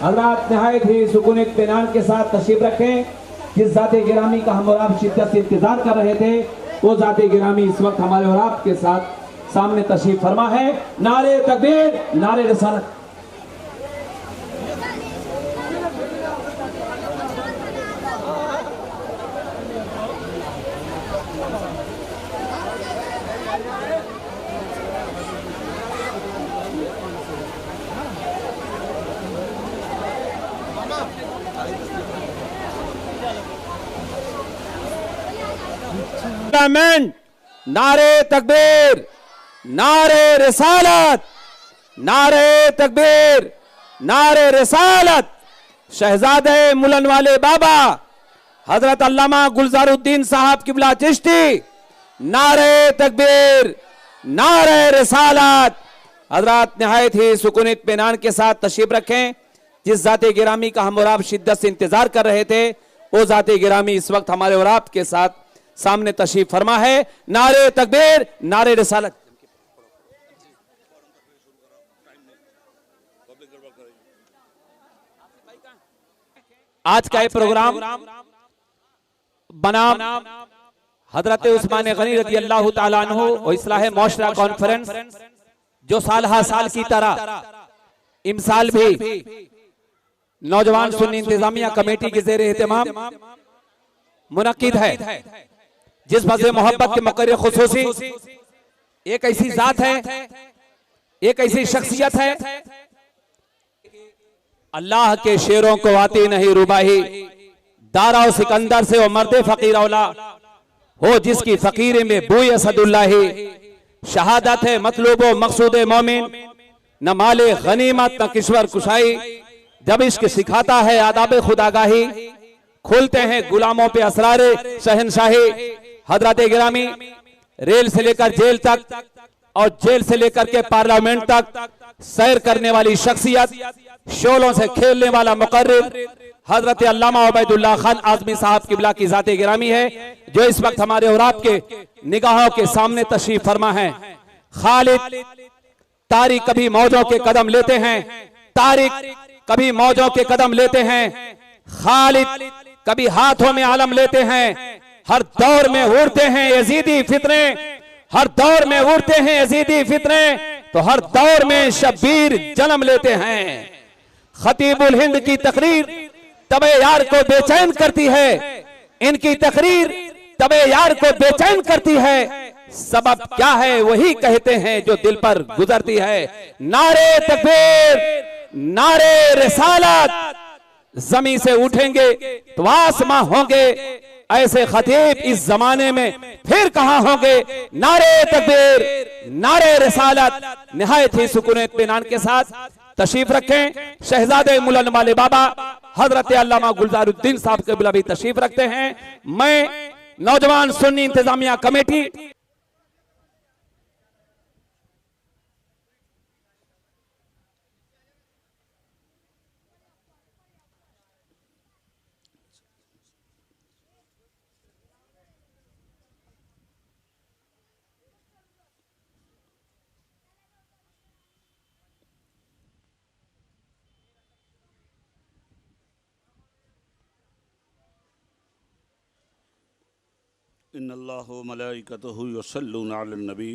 हज़रात नहायत ही सुकून इत्मीनान के साथ तशरीफ रखें। जिस ज़ाते गिरामी का हम और आप शिद्दत से इंतजार कर रहे थे, वो ज़ाते गिरामी इस वक्त हमारे और आपके साथ सामने तशरीफ फरमा है। नारे तकबीर, नारे रिसालत। नारे तकबीर, नारे रिसालत, नारे तकबीर, नारे रिसालत। शहजादे मुलन वाले बाबा हजरत अल्लामा गुलजारुद्दीन साहब किबला चिश्ती, नारे तकबीर, नारे रिसालत। हजरत नहायत ही सुकून इत्मीनान के साथ तशरीफ रखें। जिस ज़ाते गिरामी का हम और आप शिद्दत से इंतजार कर रहे थे, वो ज़ाते गिरामी इस वक्त हमारे और आपके साथ सामने तशरीफ फरमा है। नारे तकबीर, नारे रिसालत। आज का ये प्रोग्राम बनाम हजरत उस्मान गनी रज़ी अल्लाह ताला अन्हु और इस्लाह मौशरा कॉन्फ्रेंस, जो साल की तरह इमसाल भी नौजवान सुन्नी इंतजामिया कमेटी के ज़ेर एहतमाम मुनक्किद है। जिस वजह मोहब्बत के मकर्र खुसूसी एक ऐसी जात है, एक ऐसी शख्सियत है, अल्लाह के शेरों को आती नहीं रुबाही, दारा सिकंदर से वो मर्दे फकीर औला हो जिसकी फकीर में बूय असदुल्लाही। शहादत है मतलूबो मकसूद मोमिन, न माले गनीमत न किश्वर कुशाई। जब इश्क सिखाता है आदाब खुदागाही, खोलते हैं गुलामों पे असरारे शहनशाही। हजरत गिरामी रेल से लेकर जेल तक और जेल से लेकर के पार्लियामेंट तक सैर करने वाली शख्सियत, शोलों से खेलने वाला मुकर्रिर हजरत अल्लामा उबैदुल्लाह खान आज़मी साहब किबला की ज़ाते गिरामी है, जो इस वक्त हमारे और आपके निगाहों के सामने तशरीफ फरमा है। खालिद तारिक कभी मौजों के कदम लेते हैं, तारिक कभी मौजों के कदम लेते हैं, खालिद कभी हाथों में आलम लेते हैं। हर दौर में उड़ते हैं यजीदी फितने, हर दौर में उड़ते हैं यजीदी फितने, तो हर दौर में शब्बीर जन्म लेते हैं। खतीबुल हिंद की तकरीर तबे यार को बेचैन करती है, इनकी तकरीर तबे यार को बेचैन करती है। सबब क्या है वही कहते हैं जो दिल पर गुजरती है। नारे तकबीर, नारे रिसालत। जमीन से उठेंगे तो आसमां होंगे, ऐसे खतीब इस जमाने में फिर कहां होंगे। नारे तकबीर, नारे रिसालत। निहायत ही सुकून इत्मीनान के साथ तशरीफ रखें। शहजादे मुलन वाले बाबा हजरत अल्लामा गुलजारुद्दीन साहब के बिला भी तशरीफ रखते हैं। मैं नौजवान सुन्नी इंतजामिया कमेटी इन्नल्लाह व मलाइकतहु युसल्लूना अलन नबी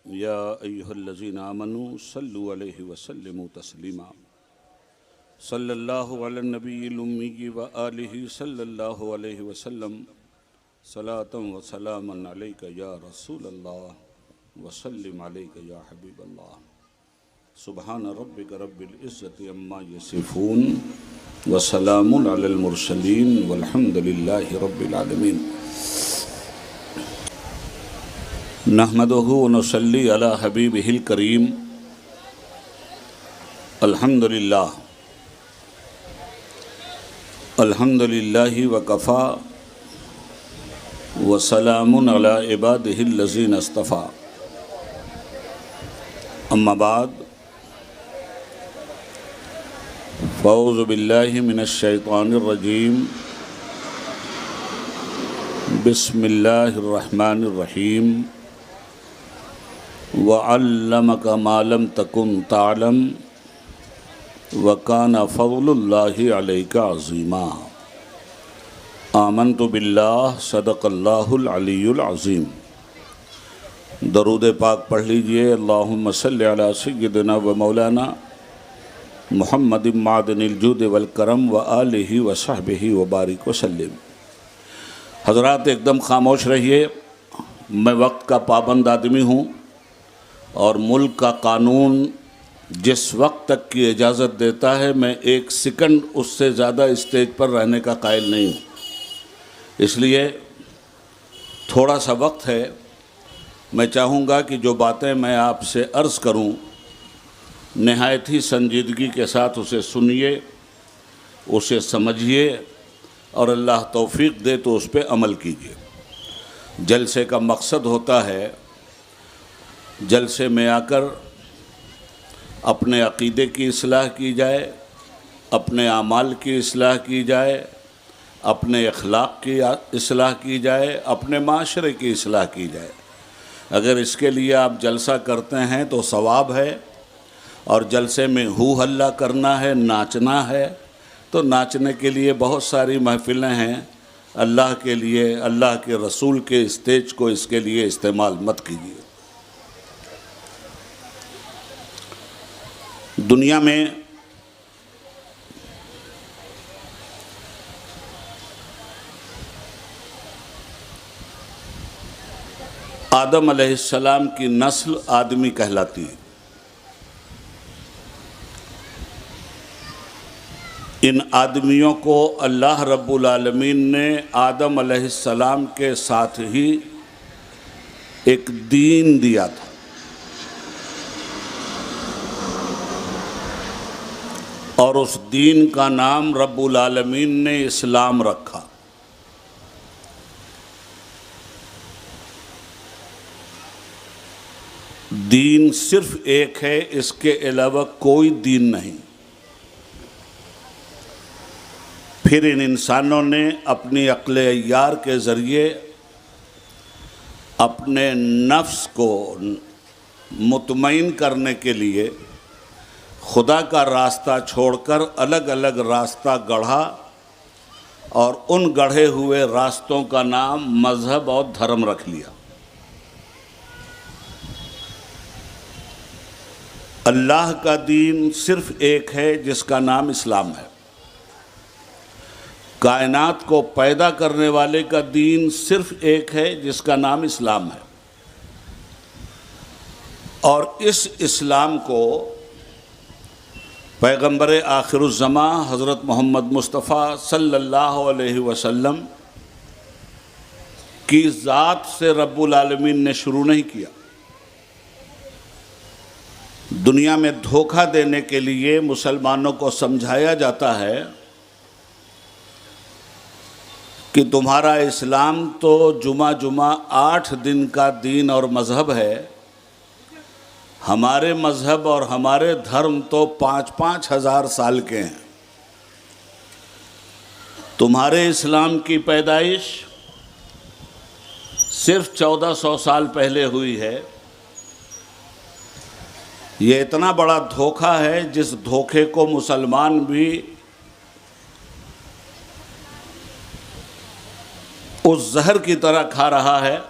या अय्युहल्लज़ीना आमनू सल्लु अलैहि व सल्लिमू तस्लीमा। सल्लल्लाहु अलन नबिय्यिल उम्मी व आलिहि सल्लल्लाहु अलैहि व सल्लम सलातन व सलामन अलैका या रसूलल्लाह व सल्लिम अलैका या हबीबल्लाह। सुब्हान रब्बिका रब्बिल इज़्ज़ति अम्मा यसिफून व सलामुन अलल मुरसलीन वल्हम्दुलिल्लाहि रब्बिल आलमीन। नहमदुहु व नुसल्ली अला हबीबिहिल करीम। अल्हम्दुलिल्लाह अल्हम्दुलिल्लाहि व कफ़ा व सलामुन अला इबादिहिल लज़ीना इस्तफ़ा। अम्मा बाद फ़ौज़ु बिल्लाहि मिनश शैतानिर रजीम। बिस्मिल्लाहिर रहमानिर रहीम। व अल्लमका मा लम तकुन तालम वकाना फ़ज़्लुल्लाहि अलैका अज़ीमा। आमन्तु बिल्लाह सदक़ल्लाहुल अलीयुल अज़ीम। दरूद पाक पढ़ लीजिए। अल्लाहुम्मा सल्लि अला सय्यिदिना व मौलाना मुहम्मदिन मादनिल जूद वल करम व आलिहि व सहबिहि व बारिक व सल्लिम। हज़रात एकदम खामोश रहिए। मैं वक्त का पाबंद आदमी हूँ और मुल्क का कानून जिस वक्त तक की इजाज़त देता है मैं एक सेकंड उससे ज़्यादा स्टेज पर रहने का कायल नहीं हूँ। इसलिए थोड़ा सा वक्त है। मैं चाहूँगा कि जो बातें मैं आपसे अर्ज़ करूँ नहायत ही संजीदगी के साथ उसे सुनिए, उसे समझिए और अल्लाह तौफ़ीक़ दे तो उस पर अमल कीजिए। जलसे का मकसद होता है जलसे में आकर अपने अक़ीदे की इस्लाह की जाए, अपने आमाल की इस्लाह की जाए, अपने अखलाक की इस्लाह की जाए, अपने माशरे की इस्लाह की जाए। अगर इसके लिए आप जलसा करते हैं तो सवाब है, और जलसे में हू हल्ला करना है, नाचना है, तो नाचने के लिए बहुत सारी महफ़िलें हैं। अल्लाह के लिए, अल्लाह के रसूल के स्टेज को इसके लिए इस्तेमाल मत कीजिए। दुनिया में आदम अलैहिस्सलाम की नस्ल आदमी कहलाती है। इन आदमियों को अल्लाह रब्बुल आलमीन ने आदम अलैहिस्सलाम के साथ ही एक दीन दिया था। और उस दीन का नाम रब्बुल आलमीन ने इस्लाम रखा। दीन सिर्फ एक है, इसके अलावा कोई दीन नहीं। फिर इन इंसानों ने अपनी अक्ल यार के ज़रिए अपने नफ्स को मुतमईन करने के लिए खुदा का रास्ता छोड़कर अलग अलग रास्ता गढ़ा, और उन गढ़े हुए रास्तों का नाम मज़हब और धर्म रख लिया। अल्लाह का दीन सिर्फ एक है जिसका नाम इस्लाम है। कायनात को पैदा करने वाले का दीन सिर्फ एक है जिसका नाम इस्लाम है। और इस इस्लाम को पैगंबर आखिरुज़्ज़मा हज़रत मोहम्मद मुस्तफ़ा सल्लल्लाहु अलैहि वसल्लम की ज़ात से रब्बुल आलमीन ने शुरू नहीं किया। दुनिया में धोखा देने के लिए मुसलमानों को समझाया जाता है कि तुम्हारा इस्लाम तो जुमा 8 दिन का दीन और मज़हब है, हमारे मज़हब और हमारे धर्म तो 5-5 हज़ार साल के हैं। तुम्हारे इस्लाम की पैदाइश सिर्फ 1400 साल पहले हुई है। ये इतना बड़ा धोखा है जिस धोखे को मुसलमान भी उस जहर की तरह खा रहा है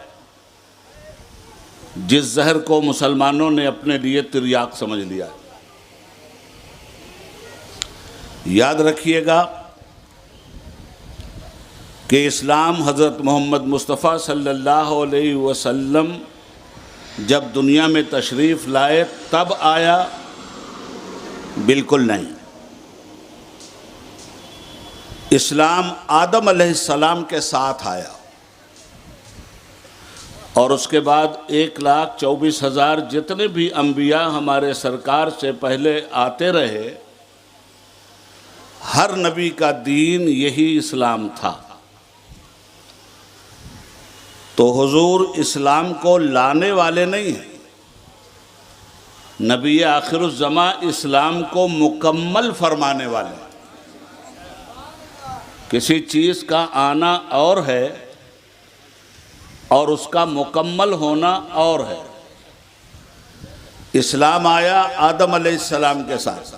जिस जहर को मुसलमानों ने अपने लिए तिर्याक समझ लिया। याद रखिएगा कि इस्लाम हज़रत मोहम्मद मुस्तफ़ा सल्लल्लाहु अलैहि वसल्लम जब दुनिया में तशरीफ़ लाए तब आया? बिल्कुल नहीं। इस्लाम आदम अलैहिस्सलाम के साथ आया और उसके बाद 1,24,000 जितने भी अंबिया हमारे सरकार से पहले आते रहे, हर नबी का दीन यही इस्लाम था। तो हुजूर इस्लाम को लाने वाले नहीं हैं। नबी आखिरुज़्ज़मा इस्लाम को मुकम्मल फरमाने वाले हैं। किसी चीज़ का आना और है और उसका मुकम्मल होना और है। इस्लाम आया आदम अलैहिस्सलाम के साथ,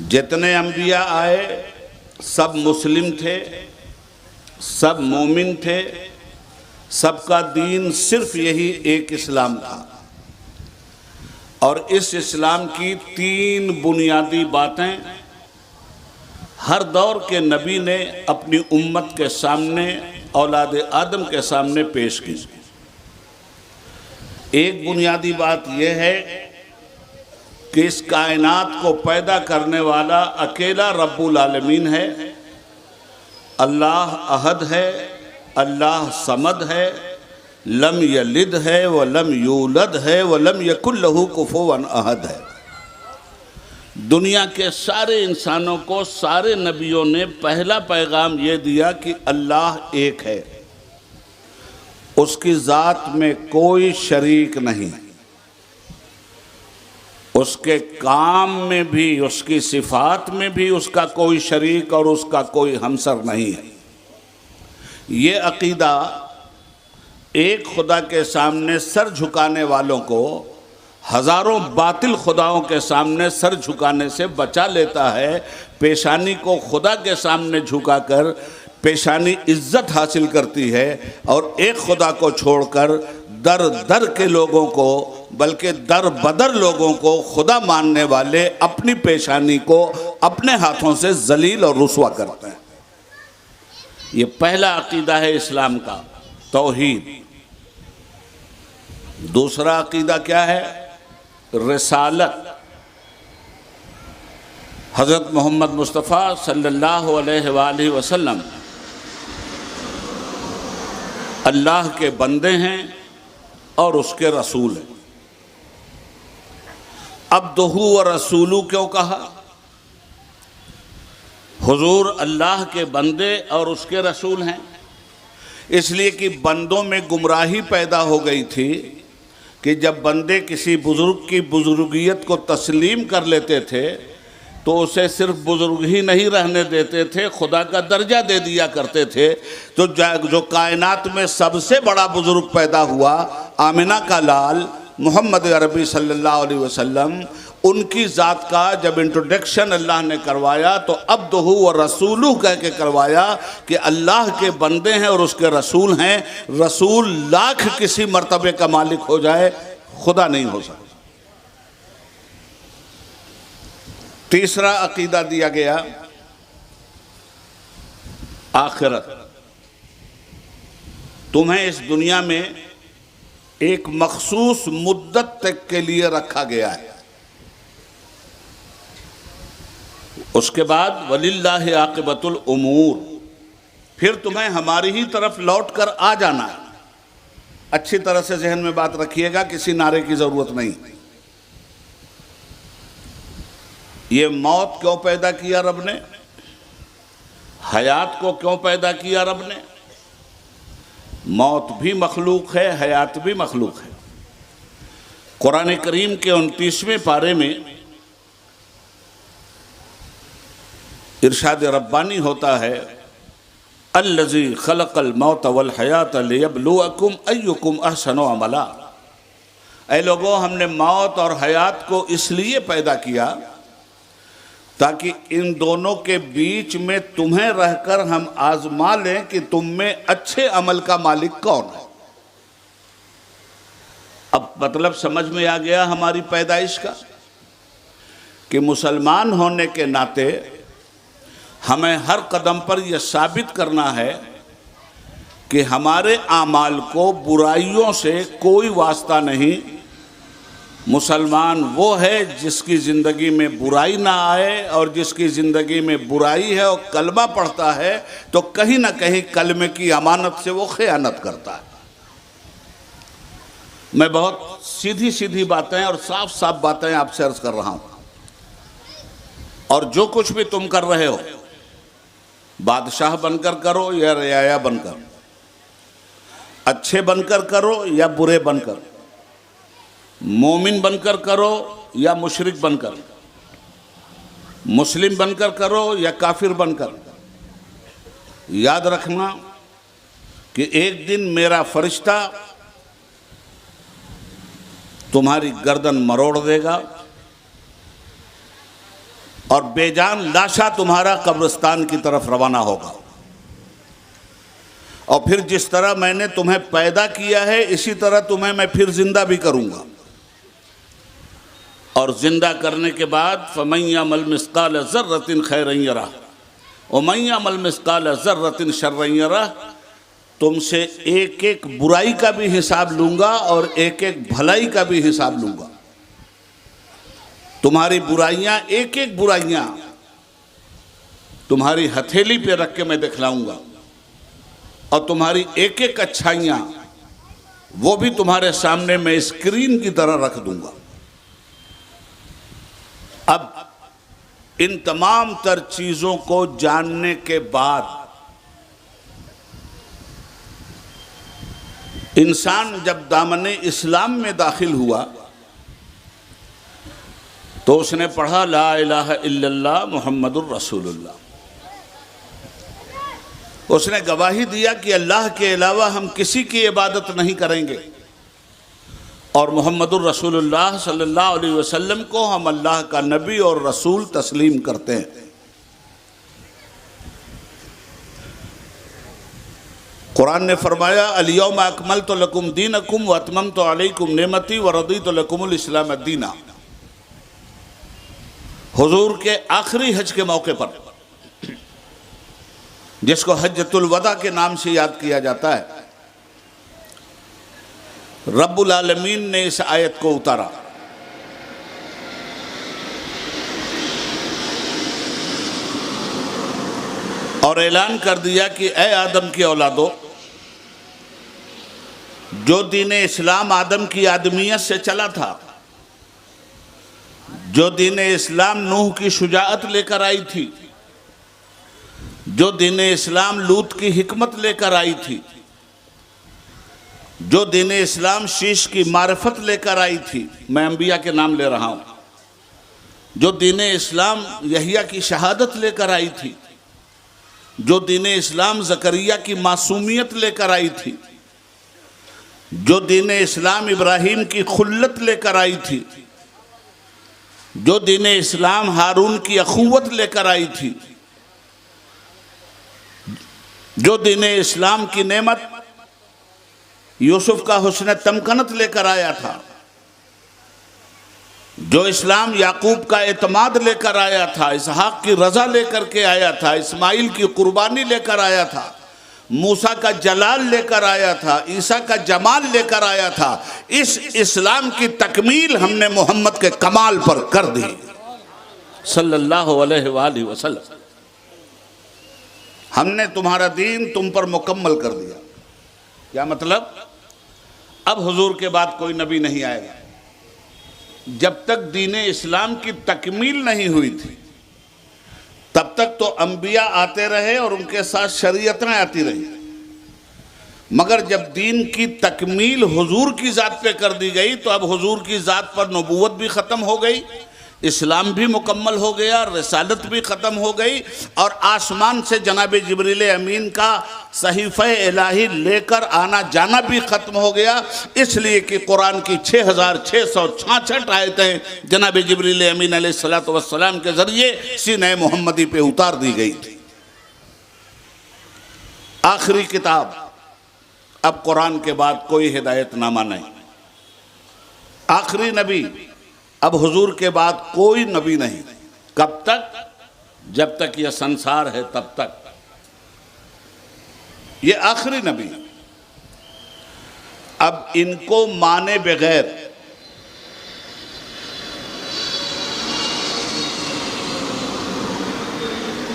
जितने अंबिया आए सब मुस्लिम थे, सब मोमिन थे, सबका दीन सिर्फ यही एक इस्लाम था। और इस इस्लाम की 3 बुनियादी बातें हर दौर के नबी ने अपनी उम्मत के सामने, औलाद आदम के सामने पेश की। एक बुनियादी बात यह है कि इस कायनात को पैदा करने वाला अकेला रब्बुल आलमीन है। अल्लाह अहद है, अल्लाह समद है, लम यलिद है व लम यूलद है व लम यकुल लहू कुफुवन अहद है। दुनिया के सारे इंसानों को सारे नबियों ने पहला पैगाम ये दिया कि अल्लाह एक है, उसकी ज़ात में कोई शरीक नहीं, उसके काम में भी, उसकी सिफात में भी उसका कोई शरीक और उसका कोई हमसर नहीं है। ये अकीदा एक खुदा के सामने सर झुकाने वालों को हज़ारों बातिल खुदाओं के सामने सर झुकाने से बचा लेता है। पेशानी को खुदा के सामने झुकाकर पेशानी इज्जत हासिल करती है, और एक खुदा को छोड़कर दर दर के लोगों को, बल्कि दर बदर लोगों को खुदा मानने वाले अपनी पेशानी को अपने हाथों से जलील और रुस्वा करते हैं। ये पहला अकीदा है इस्लाम का, तौहीद। दूसरा अकीदा क्या है? रिसालत। हज़रत मोहम्मद मुस्तफ़ा सल्लल्लाहु अलैहि वसल्लम अल्लाह के बंदे हैं और उसके रसूल हैं। अब्दुहु व रसूलु क्यों कहा? हुजूर अल्लाह के बंदे और उसके रसूल हैं, इसलिए कि बंदों में गुमराही पैदा हो गई थी कि जब बंदे किसी बुज़ुर्ग की बुज़ुर्गियत को तस्लीम कर लेते थे तो उसे सिर्फ बुज़ुर्ग ही नहीं रहने देते थे, खुदा का दर्जा दे दिया करते थे। तो जो कायनात में सबसे बड़ा बुज़ुर्ग पैदा हुआ, आमिना का लाल मोहम्मद अरबी सल्लल्लाहु अलैहि वसल्लम, उनकी ज़ात का जब इंट्रोडक्शन अल्लाह ने करवाया तो अब्दुहु व रसूलु कह के करवाया कि अल्लाह के बंदे हैं और उसके रसूल हैं। रसूल लाख किसी मर्तबे का मालिक हो जाए, खुदा नहीं हो सकता। तीसरा अकीदा दिया गया आखिरत। तुम्हें इस दुनिया में एक मखसूस मुद्दत तक के लिए रखा गया है, उसके बाद वलिल्लाहि आक़िबतुल उमूर, फिर तुम्हें हमारी ही तरफ लौट कर आ जाना है। अच्छी तरह से जहन में बात रखिएगा, किसी नारे की ज़रूरत नहीं। ये मौत क्यों पैदा किया रब ने? हयात को क्यों पैदा किया रब ने? मौत भी मखलूक है, हयात भी मखलूक है। कुरान करीम के 29वें पारे में इरशाद रब्बानी होता है, अल्लज़ी खलक़ल मौत वल हयात लियब्लुवकुम अय्युकुम अहसनु अमला। ऐ लोगों, हमने मौत और हयात को इसलिए पैदा किया ताकि इन दोनों के बीच में तुम्हें रहकर हम आजमा लें कि तुम में अच्छे अमल का मालिक कौन है। अब मतलब समझ में आ गया हमारी पैदाइश का कि मुसलमान होने के नाते हमें हर कदम पर यह साबित करना है कि हमारे आमाल को बुराइयों से कोई वास्ता नहीं। मुसलमान वो है जिसकी ज़िंदगी में बुराई ना आए, और जिसकी ज़िंदगी में बुराई है और कलमा पढ़ता है तो कहीं ना कहीं कलमे की अमानत से वो खयानत करता है। मैं बहुत सीधी सीधी बातें और साफ साफ बातें आपसे अर्ज कर रहा हूँ। और जो कुछ भी तुम कर रहे हो, बादशाह बनकर करो या रियाया बनकर, अच्छे बनकर करो या बुरे बनकर, मोमिन बनकर करो या मुशरिक बनकर, मुस्लिम बनकर करो या काफिर बनकर, याद रखना कि एक दिन मेरा फरिश्ता तुम्हारी गर्दन मरोड़ देगा, और बेजान लाशा तुम्हारा कब्रिस्तान की तरफ रवाना होगा। और फिर जिस तरह मैंने तुम्हें पैदा किया है इसी तरह तुम्हें मैं फिर जिंदा भी करूंगा। और जिंदा करने के बाद फमन यअमल मिस्काल ज़र्रतिन खैरन यरह व मन यअमल मिस्काल ज़र्रतिन शर्रन यरह, तुमसे एक एक बुराई का भी हिसाब लूंगा और एक एक भलाई का भी हिसाब लूंगा। तुम्हारी बुराइयां, एक एक बुराइयां तुम्हारी हथेली पे रख के मैं दिखलाऊंगा और तुम्हारी एक एक अच्छाइयां वो भी तुम्हारे सामने मैं स्क्रीन की तरह रख दूंगा। अब इन तमाम तर चीजों को जानने के बाद इंसान जब दामने इस्लाम में दाखिल हुआ तो उसने पढ़ा ला इलाहा इल्लल्लाह मुहम्मदुर रसूलुल्लाह। उसने गवाही दिया कि अल्लाह के अलावा हम किसी की इबादत नहीं करेंगे और मुहम्मदुर रसूलुल्लाह सल्लल्लाहु अलैहि वसल्लम को हम अल्लाह का नबी और रसूल तस्लीम करते हैं। कुरान ने फरमाया अल-यौम अकमलतु लकुम दीनकुम व अतममतु अलैकुम नेमती व रदीतु लकुमुल इस्लाम दीना। हुजूर के आखिरी हज के मौके पर, जिसको हज्जतुल वदा के नाम से याद किया जाता है, रब्बुल आलमीन ने इस आयत को उतारा और ऐलान कर दिया कि ए आदम की औलादो, जो दीन इस्लाम आदम की आदमियत से चला था, जो दीन इस्लाम नूह की शुजाअत लेकर आई थी, जो दीन इस्लाम लूत की हिकमत लेकर आई थी, जो दीन इस्लाम शीश की मारिफत लेकर आई थी, मैं अंबिया के नाम ले रहा हूं, जो दीन इस्लाम यहिया की शहादत लेकर आई थी, जो दीन इस्लाम ज़करिया की मासूमियत लेकर आई थी, जो दीन इस्लाम इब्राहीम की खुल्लत लेकर आई थी, जो दीन इस्लाम हारून की अखुवत लेकर आई थी, जो दीन इस्लाम की नेमत यूसुफ का हुस्न तमकनत लेकर आया था, जो इस्लाम याकूब का एतमाद लेकर आया था, इसहाक की रजा लेकर के आया था, इस्माइल की कुर्बानी लेकर आया था, मूसा का जलाल लेकर आया था, ईसा का जमाल लेकर आया था, इस इस्लाम की तकमील हमने मोहम्मद के कमाल पर कर दी सल्लल्लाहु अलैहि वसल्लम। हमने तुम्हारा दीन तुम पर मुकम्मल कर दिया। क्या मतलब? अब हुजूर के बाद कोई नबी नहीं आएगा। जब तक दीन इस्लाम की तकमील नहीं हुई थी तब तक तो अंबिया आते रहे और उनके साथ शरीयतें आती रही, मगर जब दीन की तकमील हुजूर की ज़ात पे कर दी गई तो अब हुजूर की ज़ात पर नबूवत भी ख़त्म हो गई, इस्लाम भी मुकम्मल हो गया, रिसालत भी ख़त्म हो गई और आसमान से जनाब जिब्रील अमीन का सहीफ़े इलाही लेकर आना जाना भी ख़त्म हो गया। इसलिए कि कुरान की 6666 आयतें जनाब जिब्रील अमीन अलैहिस्सलातु वस्सलाम के ज़रिए सीने मोहम्मदी पे उतार दी गई थी। आखिरी किताब, अब कुरान के बाद कोई हिदायतनामा नहीं। आखिरी नबी, अब हुजूर के बाद कोई नबी नहीं। कब तक? जब तक यह संसार है तब तक। ये आखिरी नबी। अब इनको माने बगैर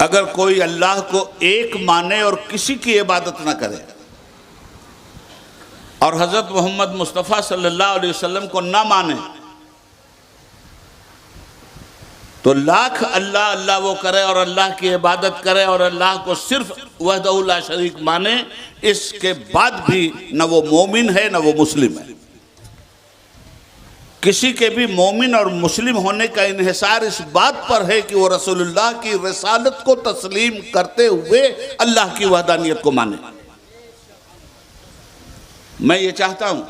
अगर कोई अल्लाह को एक माने और किसी की इबादत ना करे और हज़रत मोहम्मद मुस्तफ़ा सल्लल्लाहु अलैहि वसल्लम को ना माने तो लाख अल्लाह अल्लाह वो करे और अल्लाह की इबादत करे और अल्लाह को सिर्फ वहदहु ला शरीक माने, इसके बाद भी न वो मोमिन है न वो मुस्लिम है। किसी के भी मोमिन और मुस्लिम होने का इन्हिसार इस बात पर है कि वो रसूलुल्लाह की रिसालत को तस्लीम करते हुए अल्लाह की वहदानियत को माने। मैं ये चाहता हूँ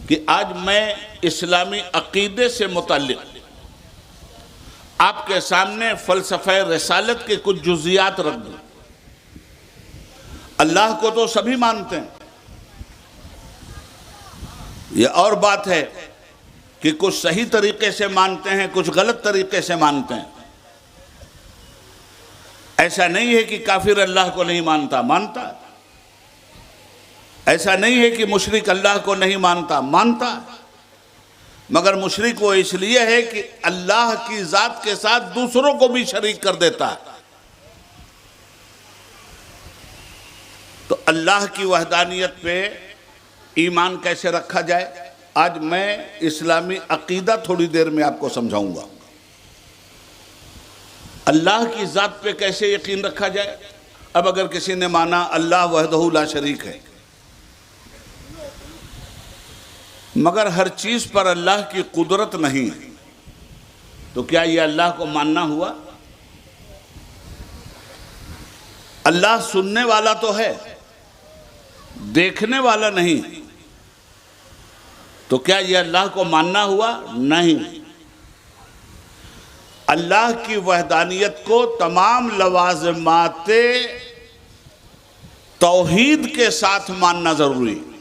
कि आज मैं इस्लामी अकीदे से मुताल्लिक़ आपके सामने फ़लसफ़े रिसालत के कुछ जुज़ियात रख दूं। अल्लाह को तो सभी मानते हैं, ये और बात है कि कुछ सही तरीके से मानते हैं, कुछ गलत तरीके से मानते हैं। ऐसा नहीं है कि काफिर अल्लाह को नहीं मानता, मानता है। ऐसा नहीं है कि मुशरिक अल्लाह को नहीं मानता, मानता है। मगर मुशरिक वो इसलिए है कि अल्लाह की ज़ात के साथ दूसरों को भी शरीक कर देता है। तो अल्लाह की वहदानियत पे ईमान कैसे रखा जाए, आज मैं इस्लामी अकीदा थोड़ी देर में आपको समझाऊंगा। अल्लाह की ज़ात पे कैसे यकीन रखा जाए। अब अगर किसी ने माना अल्लाह वहदहू ला शरीक है, मगर हर चीज़ पर अल्लाह की कुदरत नहीं है, तो क्या ये अल्लाह को मानना हुआ? अल्लाह सुनने वाला तो है, देखने वाला नहीं, तो क्या ये अल्लाह को मानना हुआ? नहीं। अल्लाह की वहदानियत को तमाम लवाज़िमाते तौहीद के साथ मानना ज़रूरी है।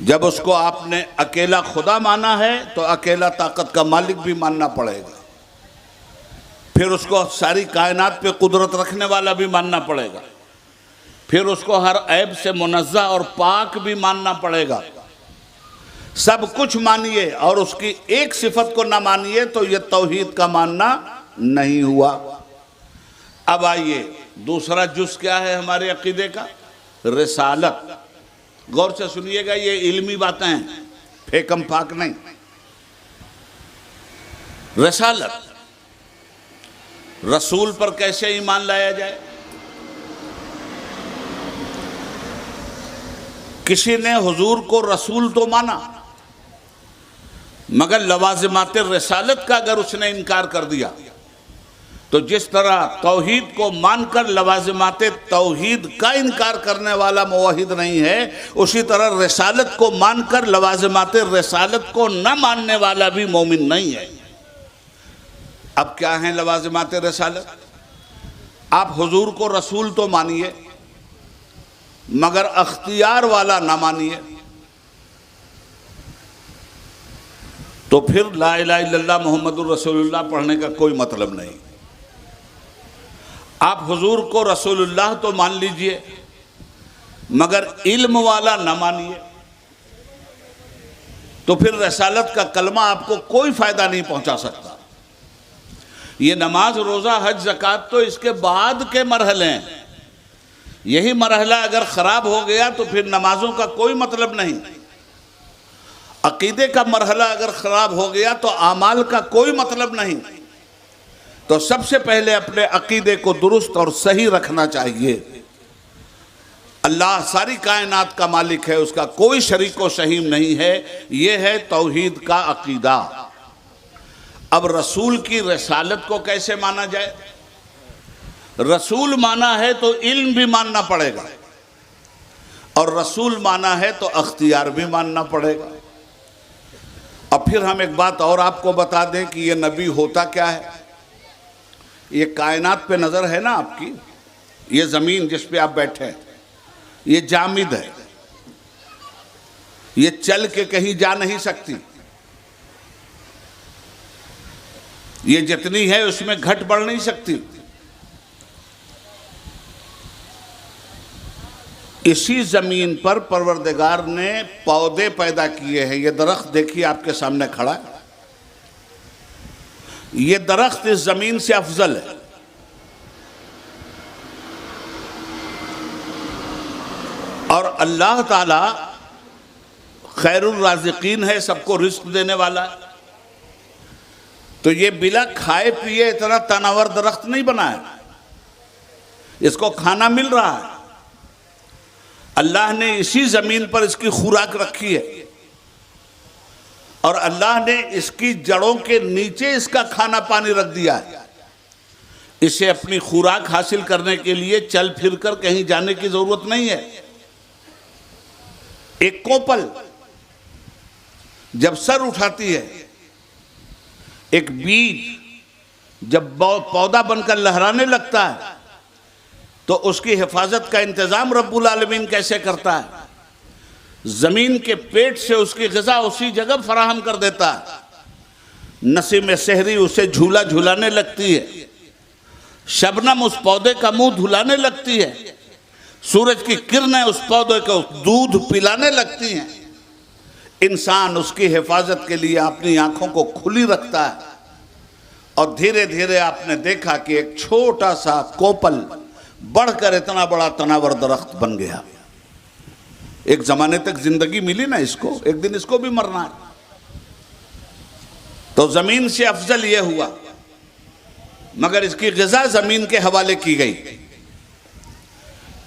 जब उसको आपने अकेला खुदा माना है तो अकेला ताकत का मालिक भी मानना पड़ेगा, फिर उसको सारी कायनात पे कुदरत रखने वाला भी मानना पड़ेगा, फिर उसको हर ऐब से मुनज़्ज़ह और पाक भी मानना पड़ेगा। सब कुछ मानिए और उसकी एक सिफत को ना मानिए तो यह तौहीद का मानना नहीं हुआ। अब आइए, दूसरा जुज़ क्या है हमारे अकीदे का? रिसालत। गौर से सुनिएगा, ये इल्मी बातें हैं, फेकम फाक नहीं। रिसालत, रसूल पर कैसे ईमान लाया जाए। किसी ने हुजूर को रसूल तो माना, मगर लवाज़िमात रिसालत का अगर उसने इनकार कर दिया, तो जिस तरह तौहीद को मानकर लवाज़िमात तौहीद का इनकार करने वाला मुवहिद नहीं है, उसी तरह रिसालत को मानकर लवाज़िमात रिसालत को न मानने वाला भी मोमिन नहीं है। अब क्या है लवाज़िमात रिसालत? आप हुजूर को रसूल तो मानिए, मगर अख्तियार वाला ना मानिए, तो फिर ला इलाहा इल्लल्लाह मुहम्मदुर रसूलुल्लाह पढ़ने का कोई मतलब नहीं। आप हुजूर को रसूलुल्लाह तो मान लीजिए, मगर इल्म वाला ना मानिए, तो फिर रसालत का कलमा आपको कोई फायदा नहीं पहुंचा सकता। ये नमाज, रोज़ा, हज, ज़कात तो इसके बाद के मरहले हैं। यही मरहला अगर ख़राब हो गया तो फिर नमाजों का कोई मतलब नहीं। अकीदे का मरहला अगर ख़राब हो गया तो आमाल का कोई मतलब नहीं। तो सबसे पहले अपने अकीदे को दुरुस्त और सही रखना चाहिए। अल्लाह सारी कायनात का मालिक है, उसका कोई शरीक व शहीम नहीं है। यह है तौहीद का अकीदा। अब रसूल की रिसालत को कैसे माना जाए? रसूल माना है तो इल्म भी मानना पड़ेगा, और रसूल माना है तो अख्तियार भी मानना पड़ेगा। अब फिर हम एक बात और आपको बता दें कि ये नबी होता क्या है। ये कायनात पे नज़र है ना आपकी, ये ज़मीन जिस पे आप बैठे हैं, ये जामिद है, ये चल के कहीं जा नहीं सकती। ये जितनी है उसमें घट बढ़ नहीं सकती। इसी ज़मीन पर परवरदिगार ने पौधे पैदा किए हैं। ये दरख्त देखिए आपके सामने खड़ा है, ये दरख्त इस ज़मीन से अफजल है। और अल्लाह ताला खैरुर राज़िकीन है, सबको रिस्क देने वाला है। तो ये बिला खाए पिए इतना तनावर दरख्त नहीं बना है, इसको खाना मिल रहा है। अल्लाह ने इसी ज़मीन पर इसकी खुराक रखी है, और अल्लाह ने इसकी जड़ों के नीचे इसका खाना पानी रख दिया है। इसे अपनी खुराक हासिल करने के लिए चल फिर कर कहीं जाने की ज़रूरत नहीं है। एक कोपल जब सर उठाती है एक बीज जब पौधा बनकर लहराने लगता है तो उसकी हिफाजत का इंतजाम रब्बुल आलमीन कैसे करता है? जमीन के पेट से उसकी ग़िज़ा उसी जगह फराहम कर देता है। नसीम सहरी उसे झूला झुलाने लगती है, शबनम उस पौधे का मुंह धुलाने लगती है, सूरज की किरणें उस पौधे को दूध पिलाने लगती हैं। इंसान उसकी हिफाजत के लिए अपनी आंखों को खुली रखता है और धीरे धीरे आपने देखा कि एक छोटा सा कोपल बढ़कर इतना बड़ा तनावर दरख्त बन गया। एक जमाने तक जिंदगी मिली ना इसको, एक दिन इसको भी मरना है। तो जमीन से अफजल यह हुआ, मगर इसकी ग़िज़ा जमीन के हवाले की गई।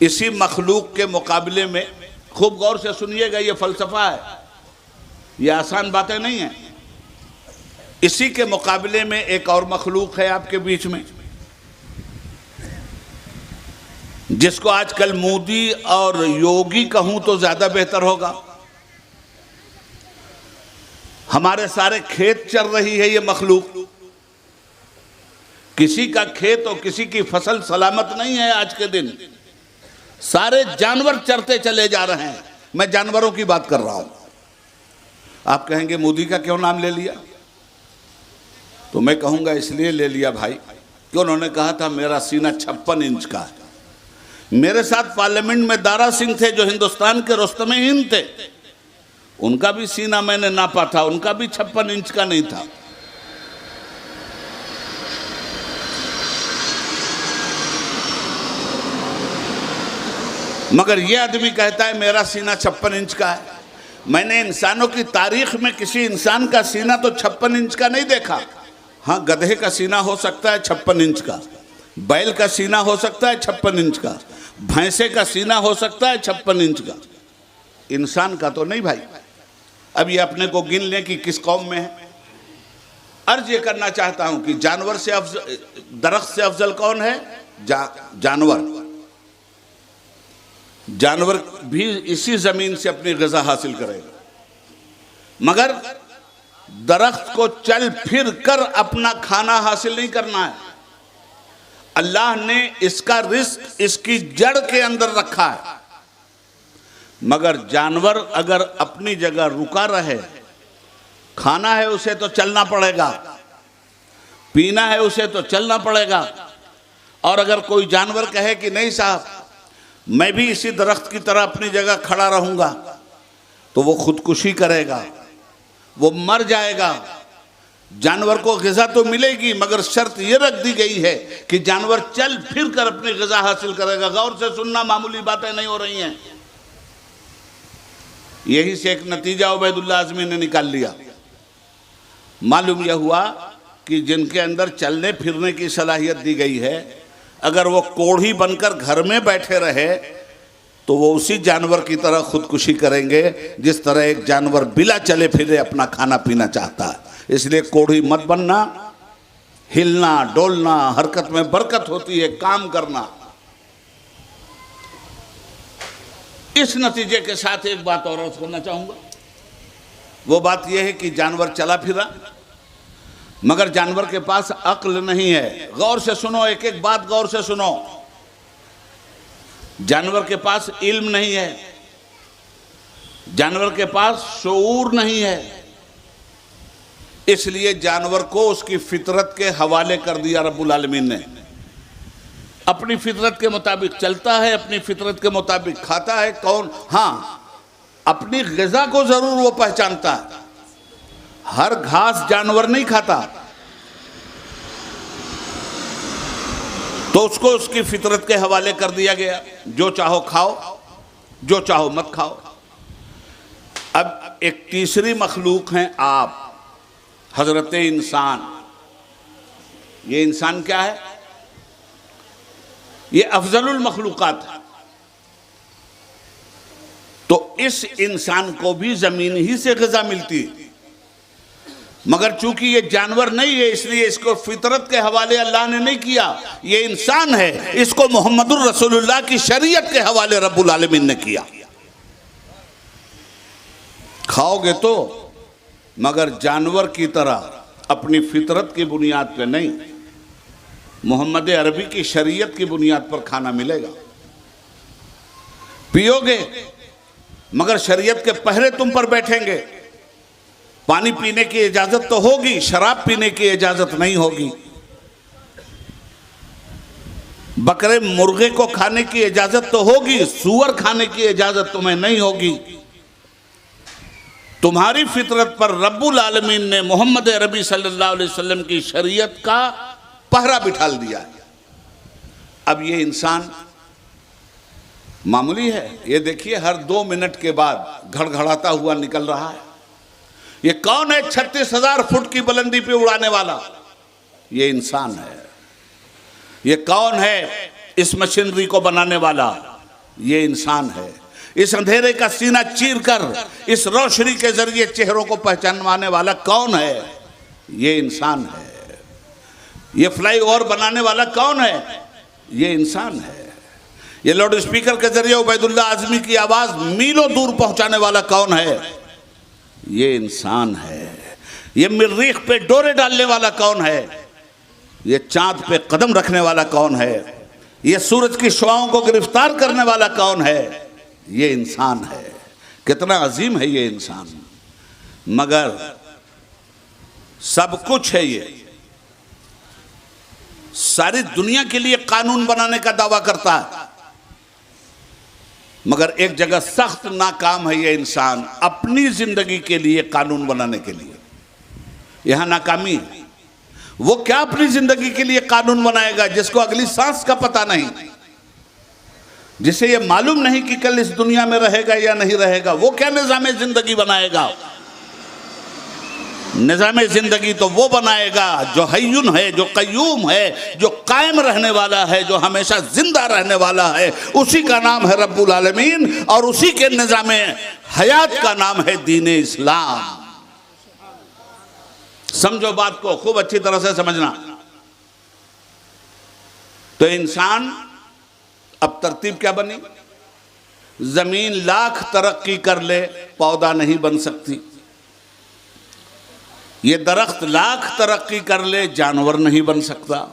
इसी मखलूक के मुकाबले में, खूब गौर से सुनिएगा, यह फलसफा है, यह आसान बातें नहीं है। इसी के मुकाबले में एक और मखलूक है आपके बीच में, जिसको आजकल मोदी और योगी कहूं तो ज्यादा बेहतर होगा। हमारे सारे खेत चर रही है ये मखलूक। किसी का खेत और किसी की फसल सलामत नहीं है आज के दिन। सारे जानवर चरते चले जा रहे हैं। मैं जानवरों की बात कर रहा हूं। आप कहेंगे मोदी का क्यों नाम ले लिया? तो मैं कहूंगा इसलिए ले लिया भाई कि उन्होंने कहा था मेरा सीना 56 इंच का है। मेरे साथ पार्लियामेंट में दारा सिंह थे जो हिंदुस्तान के रुस्तमे हिंद थे, उनका भी सीना मैंने नापा था, उनका भी 56 इंच का नहीं था। मगर यह आदमी कहता है मेरा सीना 56 इंच का है। मैंने इंसानों की तारीख में किसी इंसान का सीना तो 56 इंच का नहीं देखा। हाँ, गधे का सीना हो सकता है 56 इंच का, बैल का सीना हो सकता है 56 इंच का, भैंसे का सीना हो सकता है 56 इंच का, इंसान का तो नहीं भाई। अब ये अपने को गिन लें कि किस कौम में है। अर्ज ये करना चाहता हूं कि जानवर से अफजल, दरख्त से अफजल कौन है? जानवर। जानवर भी इसी जमीन से अपनी ग़िज़ा हासिल करेगा, मगर दरख्त को चल फिर कर अपना खाना हासिल नहीं करना है। अल्लाह ने इसका रिस्क इसकी जड़ के अंदर रखा है। मगर जानवर अगर अपनी जगह रुका रहे, खाना है उसे तो चलना पड़ेगा, पीना है उसे तो चलना पड़ेगा। और अगर कोई जानवर कहे कि नहीं साहब मैं भी इसी दरख्त की तरह अपनी जगह खड़ा रहूंगा, तो वो खुदकुशी करेगा, वो मर जाएगा। जानवर को ग़िज़ा तो मिलेगी, मगर शर्त ये रख दी गई है कि जानवर चल फिर कर अपनी ग़िज़ा हासिल करेगा। गौर से सुनना, मामूली बातें नहीं हो रही हैं। यही से एक नतीजा उबैदुल्लाह आज़मी ने निकाल लिया। मालूम यह हुआ कि जिनके अंदर चलने फिरने की सलाहियत दी गई है, अगर वो कोढ़ी बनकर घर में बैठे रहे तो वो उसी जानवर की तरह खुदकुशी करेंगे जिस तरह एक जानवर बिला चले फिरे अपना खाना पीना चाहता है। इसलिए कोढ़ी मत बनना, हिलना डोलना, हरकत में बरकत होती है, काम करना। इस नतीजे के साथ एक बात और अर्ज करना चाहूंगा। वो बात यह है कि जानवर चला फिरा, मगर जानवर के पास अक्ल नहीं है। गौर से सुनो, एक एक बात गौर से सुनो। जानवर के पास इल्म नहीं है, जानवर के पास शऊर नहीं है, इसलिए जानवर को उसकी फितरत के हवाले कर दिया रब्बुल आलमीन ने। अपनी फितरत के मुताबिक चलता है, अपनी फितरत के मुताबिक खाता है। कौन? हाँ, अपनी ग़िज़ा को जरूर वो पहचानता है। हर घास जानवर नहीं खाता, तो उसको उसकी फितरत के हवाले कर दिया गया। जो चाहो खाओ, जो चाहो मत खाओ। अब एक तीसरी मखलूक हैं आप, हजरत इंसान। ये इंसान क्या है? ये अफजलुल मखलूकात है। तो इस इंसान को भी जमीन ही से ग़िज़ा मिलती है, मगर चूंकि ये जानवर नहीं है इसलिए इसको फितरत के हवाले अल्लाह ने नहीं किया। ये इंसान है, इसको मोहम्मदुर रसूलुल्लाह की शरीयत के हवाले रब्बुल आलमीन ने किया। खाओगे तो, मगर जानवर की तरह अपनी फितरत की बुनियाद पे नहीं, मोहम्मद अरबी की शरीयत की बुनियाद पर खाना मिलेगा। पियोगे मगर शरीयत के पहरे तुम पर बैठेंगे। पानी पीने की इजाजत तो होगी, शराब पीने की इजाजत नहीं होगी। बकरे मुर्गे को खाने की इजाजत तो होगी, सूअर खाने की इजाजत तुम्हें नहीं होगी। तुम्हारी फितरत पर रब्बुल आलमीन ने मोहम्मद अरबी सल्लल्लाहु अलैहि वसल्लम की शरीयत का पहरा बिठाल दिया है। अब ये इंसान मामूली है, ये देखिए हर 2 मिनट के बाद घड़घड़ाता हुआ निकल रहा है। ये कौन है 36,000 फुट की बुलंदी पे उड़ाने वाला? ये इंसान है। ये कौन है इस मशीनरी को बनाने वाला? ये इंसान है। इस अंधेरे का सीना चीरकर इस रोशनी के जरिए चेहरों को पहचानवाने वाला कौन है? ये इंसान है। ये फ्लाईओवर बनाने वाला कौन है? ये इंसान है। ये लाउड स्पीकर के जरिए उबैदुल्लाह आजमी की आवाज मीलों दूर पहुंचाने वाला कौन है? ये इंसान है। ये मरीख पे डोरे डालने वाला कौन है? ये चांद पे कदम रखने वाला कौन है? ये सूरज की शुआओं को गिरफ्तार करने वाला कौन है? ये इंसान है। कितना अजीम है ये इंसान। मगर सब कुछ है, ये सारी दुनिया के लिए कानून बनाने का दावा करता है, मगर एक जगह सख्त नाकाम है ये इंसान अपनी जिंदगी के लिए कानून बनाने के लिए। यहां नाकामी है। वो क्या अपनी जिंदगी के लिए कानून बनाएगा जिसको अगली सांस का पता नहीं, जिसे ये मालूम नहीं कि कल इस दुनिया में रहेगा या नहीं रहेगा? वो क्या निजाम जिंदगी बनाएगा? निजाम जिंदगी तो वो बनाएगा जो हय्युन है, जो कय्यूम है, जो कायम रहने वाला है, जो हमेशा जिंदा रहने वाला है। उसी का नाम है रब्बुल आलमीन और उसी के निजाम हयात का नाम है दीन इस्लाम। समझो बात को, खूब अच्छी तरह से समझना। तो इंसान अब तरतीब क्या बनी? जमीन लाख तरक्की कर ले, पौधा नहीं बन सकती। ये दरख्त लाख तरक्की कर ले, जानवर नहीं बन सकता।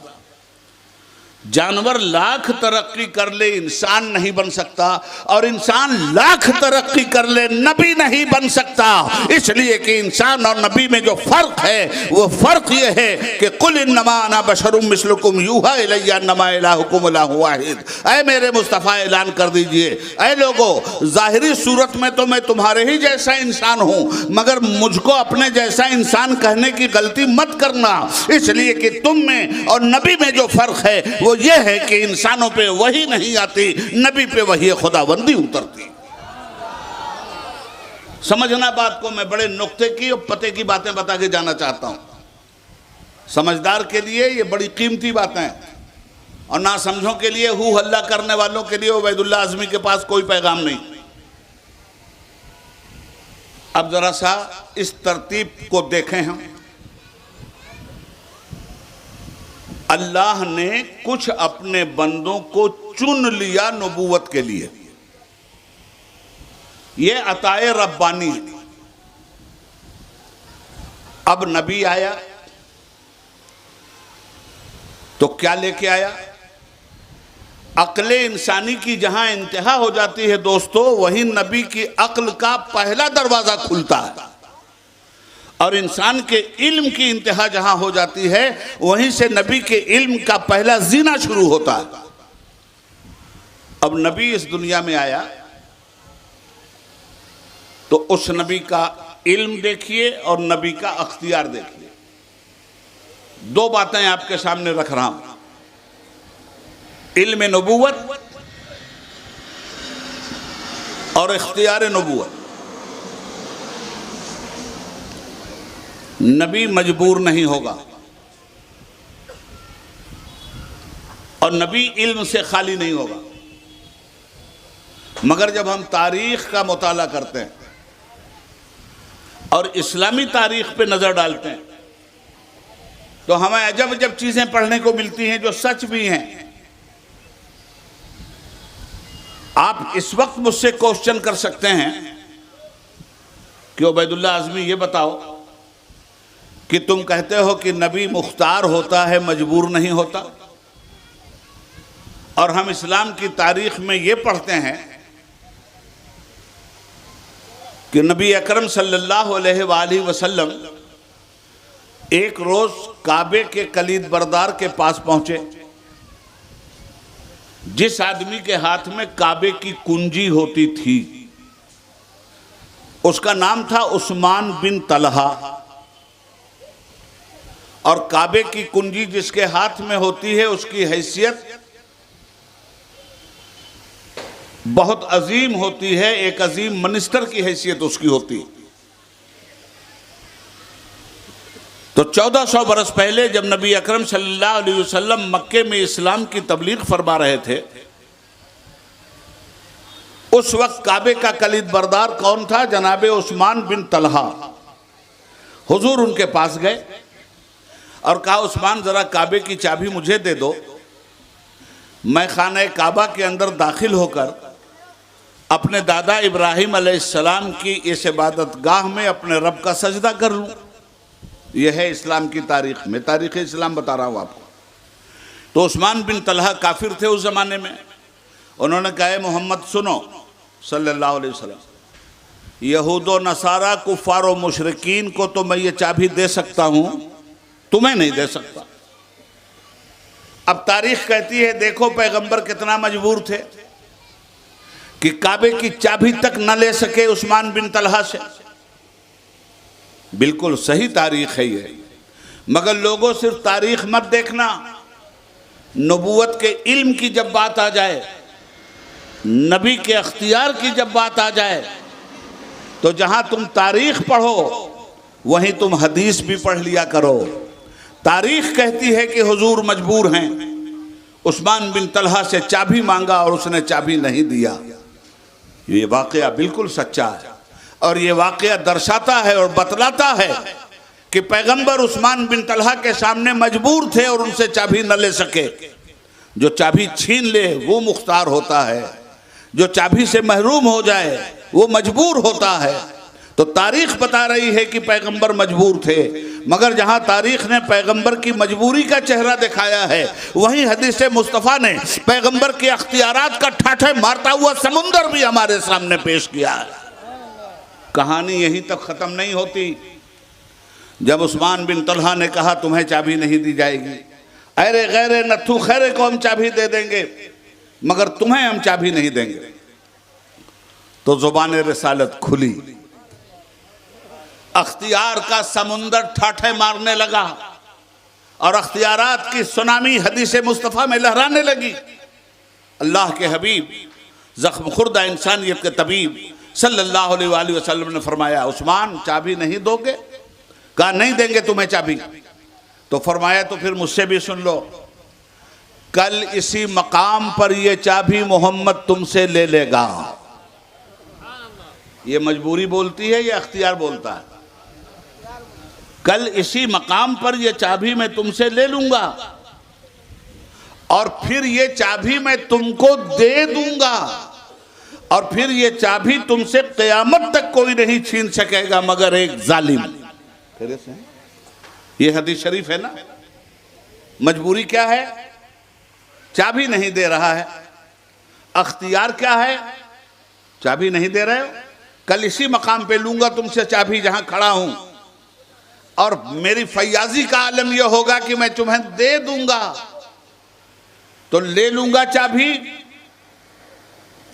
जानवर लाख तरक्की कर ले, इंसान नहीं बन सकता। और इंसान लाख तरक्की कर ले, नबी नहीं बन सकता। इसलिए कि इंसान और नबी में जो फर्क है वो फर्क ये है कि कुल इन्नमा अना बशरुम मिस्लुकुम यूहा इलैया अन्नमा इलाहुकुम इलाहुन वाहिद। ऐ मेरे मुस्तफ़ा ऐलान कर दीजिए, ऐ लोगों, जाहिरी सूरत में तो मैं तुम्हारे ही जैसा इंसान हूँ, मगर मुझको अपने जैसा इंसान कहने की गलती मत करना। इसलिए कि तुम में और नबी में जो फर्क है वो ये है कि इंसानों पे वही नहीं आती, नबी पे वही खुदाबंदी उतरती। समझना बात को। मैं बड़े नुक्ते की और पते की बातें बता के जाना चाहता हूं। समझदार के लिए ये बड़ी कीमती बातें हैं और ना समझों के लिए, हु हल्ला करने वालों के लिए उबैदुल्लाह आजमी के पास कोई पैगाम नहीं। अब जरा सा इस तरतीब को देखें हम। अल्लाह ने कुछ अपने बंदों को चुन लिया नबूवत के लिए। ये अताए रब्बानी है। अब नबी आया तो क्या लेके आया? अक्ल इंसानी की जहां इंतहा हो जाती है दोस्तों, वहीं नबी की अक्ल का पहला दरवाजा खुलता है। और इंसान के इल्म की इंतहा जहां हो जाती है, वहीं से नबी के इल्म का पहला जीना शुरू होता है। अब नबी इस दुनिया में आया तो उस नबी का इल्म देखिए और नबी का अख्तियार देखिए। दो बातें आपके सामने रख रहा हूं, इल्म नबूवत और इख्तियार नबूवत। नबी मजबूर नहीं होगा और नबी इल्म से खाली नहीं होगा। मगर जब हम तारीख का मुताला करते हैं और इस्लामी तारीख पे नजर डालते हैं तो हमें अजब अजब चीजें पढ़ने को मिलती हैं जो सच भी हैं। आप इस वक्त मुझसे क्वेश्चन कर सकते हैं कि उबैदुल्लाह आजमी ये बताओ कि तुम कहते हो कि नबी मुख्तार होता है, मजबूर नहीं होता। और हम इस्लाम की तारीख में ये पढ़ते हैं कि नबी अकरम सल्लल्लाहु अलैहि वसल्लम एक रोज काबे के कलीद बरदार के पास पहुंचे, जिस आदमी के हाथ में काबे की कुंजी होती थी उसका नाम था उस्मान बिन तलहा। और काबे की कुंजी जिसके हाथ में होती है उसकी हैसियत बहुत अजीम होती है, एक अजीम मिनिस्टर की हैसियत उसकी होती। तो 1400 बरस पहले जब नबी अकरम सल्लल्लाहु अलैहि वसल्लम मक्के में इस्लाम की तबलीग फरमा रहे थे, उस वक्त काबे का कलीद बरदार कौन था? जनाबे उस्मान बिन तलहा। हुजूर उनके पास गए और कहा, उस्मान जरा काबे की चाबी मुझे दे दो, मैं खाने काबा के अंदर दाखिल होकर अपने दादा इब्राहिम अलैहिस्सलाम की इस इबादत गाह में अपने रब का सजदा कर लूं। यह है इस्लाम की तारीख में, तारीख इस्लाम बता रहा हूं आपको। तो उस्मान बिन तलहा काफिर थे उस जमाने में। उन्होंने कहा, मोहम्मद सुनो सल्लल्लाहु अलैहि वसल्लम, यहूदो नसारा कुफार व मुशरिकीन को तो मैं ये चाबी दे सकता हूं, तुम्हें नहीं दे सकता। अब तारीख कहती है, देखो पैगंबर कितना मजबूर थे कि काबे की चाबी तक न ले सके उस्मान बिन तलहा से। बिल्कुल सही तारीख है ये, मगर लोगों सिर्फ तारीख मत देखना, नबूवत के इल्म की जब बात आ जाए, नबी के अख्तियार की जब बात आ जाए, तो जहां तुम तारीख पढ़ो वहीं तुम हदीस भी पढ़ लिया करो। तारीख कहती है कि हुजूर मजबूर हैं, उस्मान बिन तलहा से चाबी मांगा और उसने चाबी नहीं दिया। ये वाकया बिल्कुल सच्चा है और ये वाकया दर्शाता है और बतलाता है कि पैगंबर उस्मान बिन तलहा के सामने मजबूर थे और उनसे चाबी न ले सके। जो चाबी छीन ले वो मुख्तार होता है, जो चाबी से महरूम हो जाए वो मजबूर होता है। तो तारीख बता रही है कि पैगंबर मजबूर थे, मगर जहां तारीख ने पैगंबर की मजबूरी का चेहरा दिखाया है, वहीं हदीस मुस्तफ़ा ने पैगंबर के अख्तियारात का ठाठे मारता हुआ समुंदर भी हमारे सामने पेश किया है। कहानी यहीं तक खत्म नहीं होती। जब उस्मान बिन तलहा ने कहा तुम्हें चाबी नहीं दी जाएगी, अरे गैरे नथु खैरे को हम चाबी दे देंगे मगर तुम्हें हम चाबी नहीं देंगे, तो जुबान रिसालत खुली, अख्तियार का समुंदर ठाठे मारने लगा और अख्तियारात की सुनामी हदीस मुस्तफ़ा में लहराने लगी। अल्लाह के हबीब जख्म खुर्दा इंसानियत के तबीब सल्लल्लाहु अलैहि वसल्लम ने फरमाया, उस्मान चाबी नहीं दोगे? कहा नहीं देंगे तुम्हें चाबी। तो फरमाया तो फिर मुझसे भी सुन लो, कल इसी मकाम पर यह चाबी मोहम्मद तुमसे ले लेगा। ये मजबूरी बोलती है या अख्तियार बोलता है? कल इसी मकाम पर यह चाबी मैं तुमसे ले लूंगा और फिर ये चाबी मैं तुमको दे दूंगा और फिर ये चाबी तुमसे क़यामत तक कोई नहीं छीन सकेगा मगर एक जालिम। ये हदीस शरीफ है ना। मजबूरी क्या है? चाबी नहीं दे रहा है। अख्तियार क्या है? चाबी नहीं दे रहे हो, कल इसी मकाम पे लूंगा तुमसे चाबी जहां खड़ा हूं और मेरी फैयाजी का आलम यह होगा कि मैं तुम्हें दे दूंगा। तो ले लूंगा चाबी,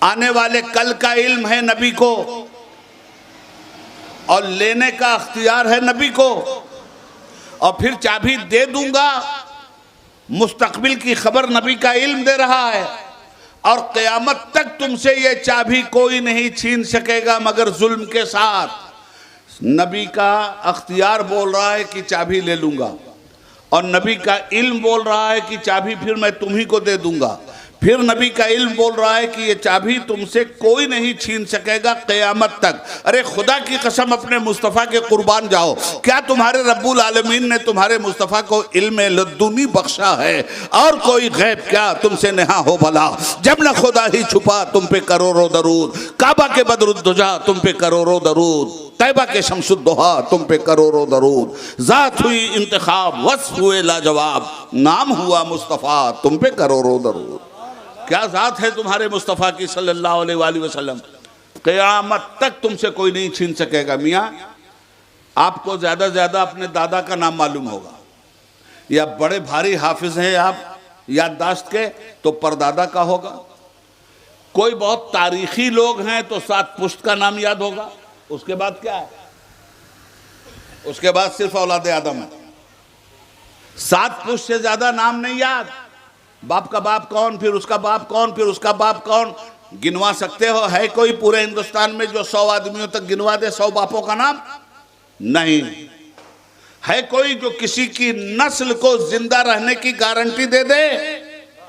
आने वाले कल का इल्म है नबी को और लेने का अख्तियार है नबी को, और फिर चाबी दे दूंगा, मुस्तकबिल की खबर नबी का इल्म दे रहा है और क़यामत तक तुमसे ये चाबी कोई नहीं छीन सकेगा मगर जुल्म के साथ। नबी का अख्तियार बोल रहा है कि चाबी ले लूंगा और नबी का इल्म बोल रहा है कि चाबी फिर मैं तुम्ही को दे दूंगा। फिर नबी का इल्म बोल रहा है कि ये चाबी तुमसे कोई नहीं छीन सकेगा क़यामत तक। अरे खुदा की कसम, अपने मुस्तफ़ा के कुर्बान जाओ, क्या तुम्हारे रब्बुल आलमीन ने तुम्हारे मुस्तफ़ा को इल्म लद्दुनी बख्शा है? और कोई गैब क्या तुमसे नेहा हो भला? जब न खुदा ही छुपा तुम पे करोड़ों दरूद, काबा के बदरुद्दुजा तुम पे करोड़ों दरूद, तैबा के शमसुद्दोहा तुम पे करोड़ों दरूद, ज़ात हुई इंतखाब वस्फ हुए लाजवाब, नाम हुआ मुस्तफ़ा तुम पे करोड़ों दरूद। क्या ज़ात है तुम्हारे मुस्तफ़ा की सल्लल्लाहु अलैहि वसल्लम, क़यामत तक तुमसे कोई नहीं छीन सकेगा। मियाँ, आपको ज़्यादा से ज़्यादा अपने दादा का नाम मालूम होगा, या बड़े भारी हाफिज हैं आप याददाश्त के, तो परदादा का होगा। कोई बहुत तारीखी लोग हैं तो 7 पुश्त का नाम याद होगा। उसके बाद क्या है? उसके बाद सिर्फ औलाद आदम है। 7 पुश्त से ज्यादा नाम नहीं याद। बाप का बाप कौन, फिर उसका बाप कौन, फिर उसका बाप कौन, गिनवा सकते हो? है कोई पूरे हिंदुस्तान में जो 100 आदमियों तक गिनवा दे 100 बापों का नाम? नहीं। है कोई जो किसी की नस्ल को जिंदा रहने की गारंटी दे दे?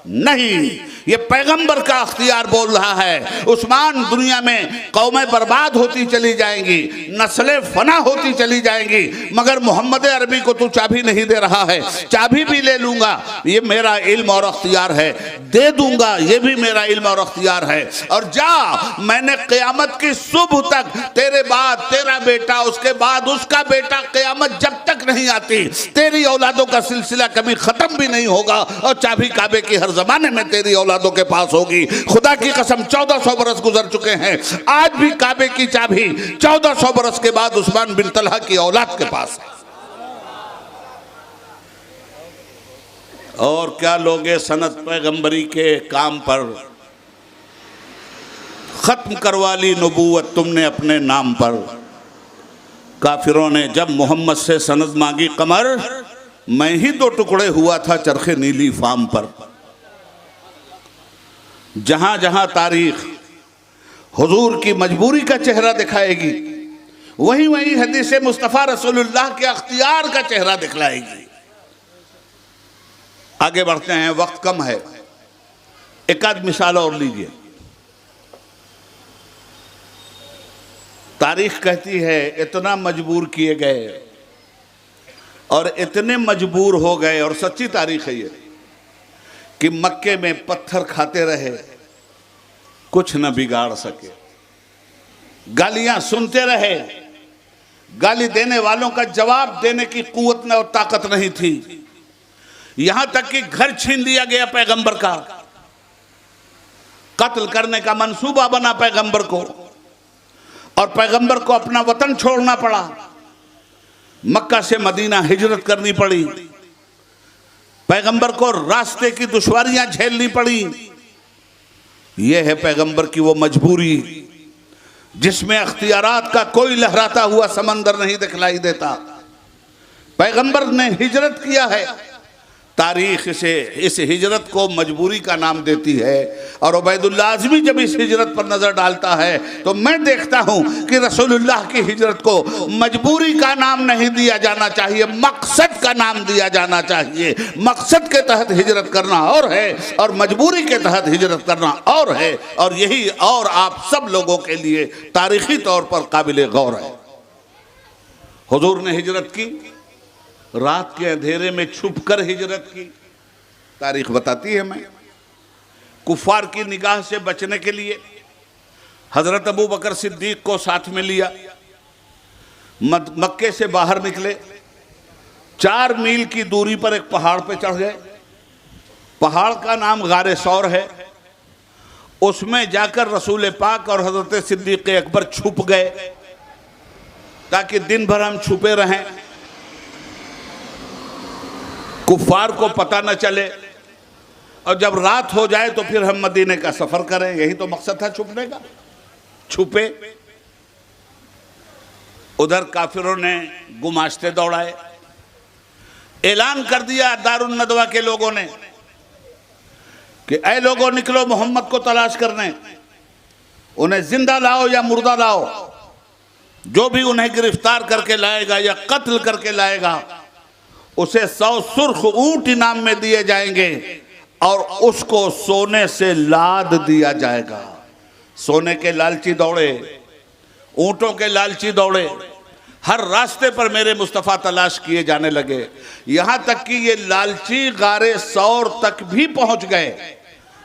नहीं। ये पैगंबर का अख्तियार बोल रहा है। उस्मान, दुनिया में कौमें बर्बाद होती चली जाएंगी, नस्लें फना होती चली जाएंगी, मगर मोहम्मद अरबी को तू चाबी नहीं दे रहा है। चाबी भी ले लूंगा, ये मेरा इल्म और अख्तियार है, दे दूंगा, ये भी मेरा इल्म और अख्तियार है। और जा, मैंने क़यामत की सुबह तक तेरे बाद तेरा बेटा, उसके बाद उसका बेटा, क़यामत जब तक नहीं आती तेरी औलादों का सिलसिला कभी खत्म भी नहीं होगा, और चाबी काबे की हर जमाने में तेरी औलादों के पास होगी। खुदा की कसम, 1400 बरस गुजर चुके हैं, आज भी काबे की चाबी 1400 बरस के बाद उस्मान बिन तलहा की औलाद के पास है। और क्या लोगे सनत पैगंबरी के काम पर, खत्म करवा ली नबूवत तुमने अपने नाम पर। काफिरों ने जब मोहम्मद से सनद मांगी कमर, मैं ही 2 टुकड़े हुआ था चरखे नीली फाम पर। जहां जहां तारीख हुजूर की मजबूरी का चेहरा दिखाएगी, वहीं वहीं हदीस मुस्तफ़ा रसूलुल्लाह के अख्तियार का चेहरा दिखलाएगी। आगे बढ़ते हैं, वक्त कम है, एक आध मिसाल और लीजिए। तारीख कहती है इतना मजबूर किए गए और इतने मजबूर हो गए, और सच्ची तारीख है ये, कि मक्के में पत्थर खाते रहे, कुछ न बिगाड़ सके। गालियां सुनते रहे, गाली देने वालों का जवाब देने की कुव्वत न और ताकत नहीं थी। यहां तक कि घर छीन लिया गया पैगंबर का, कत्ल करने का मंसूबा बना पैगंबर को, और पैगंबर को अपना वतन छोड़ना पड़ा, मक्का से मदीना हिजरत करनी पड़ी, पैगंबर को रास्ते की दुश्वारियां झेलनी पड़ी। यह है पैगंबर की वो मजबूरी जिसमें अख्तियारात का कोई लहराता हुआ समंदर नहीं दिखलाई देता। पैगंबर ने हिजरत किया है, तारीख से इस हिजरत को मजबूरी का नाम देती है। और उबैदुल्लाह आज़मी जब इस हिजरत पर नज़र डालता है तो मैं देखता हूँ कि रसूलुल्लाह की हिजरत को मजबूरी का नाम नहीं दिया जाना चाहिए, मकसद का नाम दिया जाना चाहिए। मकसद के तहत हिजरत करना और है, और मजबूरी के तहत हिजरत करना और है, और यही और आप सब लोगों के लिए तारीखी तौर पर काबिल गौर है। हुजूर ने हिजरत की, रात के अंधेरे में छुपकर हिजरत की, तारीख बताती है। मैं कुफार की निगाह से बचने के लिए हजरत अबू बकर सिद्दीक को साथ में लिया, मक्के से बाहर निकले, 4 मील की दूरी पर एक पहाड़ पे चढ़ गए। पहाड़ का नाम गारे सौर है। उसमें जाकर रसूल पाक और हजरत सिद्दीक अकबर छुप गए ताकि दिन भर हम छुपे रहें, कुफार को पता न चले, और जब रात हो जाए तो फिर हम मदीने का सफर करें। यही तो मकसद था छुपने का। छुपे, उधर काफिरों ने गुमाश्ते दौड़ाए, ऐलान कर दिया दारुन नदवा के लोगों ने कि ऐ लोगों निकलो मोहम्मद को तलाश करने, उन्हें जिंदा लाओ या मुर्दा लाओ, जो भी उन्हें गिरफ्तार करके लाएगा या कत्ल करके लाएगा उसे 100 सुर्ख ऊंट इनाम में दिए जाएंगे। और उसको सोने से लाद दिया जाएगा। सोने के लालची दौड़े, ऊंटों के लालची दौड़े, हर रास्ते पर मेरे मुस्तफ़ा तलाश किए जाने लगे, यहां तक कि ये लालची गारे सौर तक भी पहुंच गए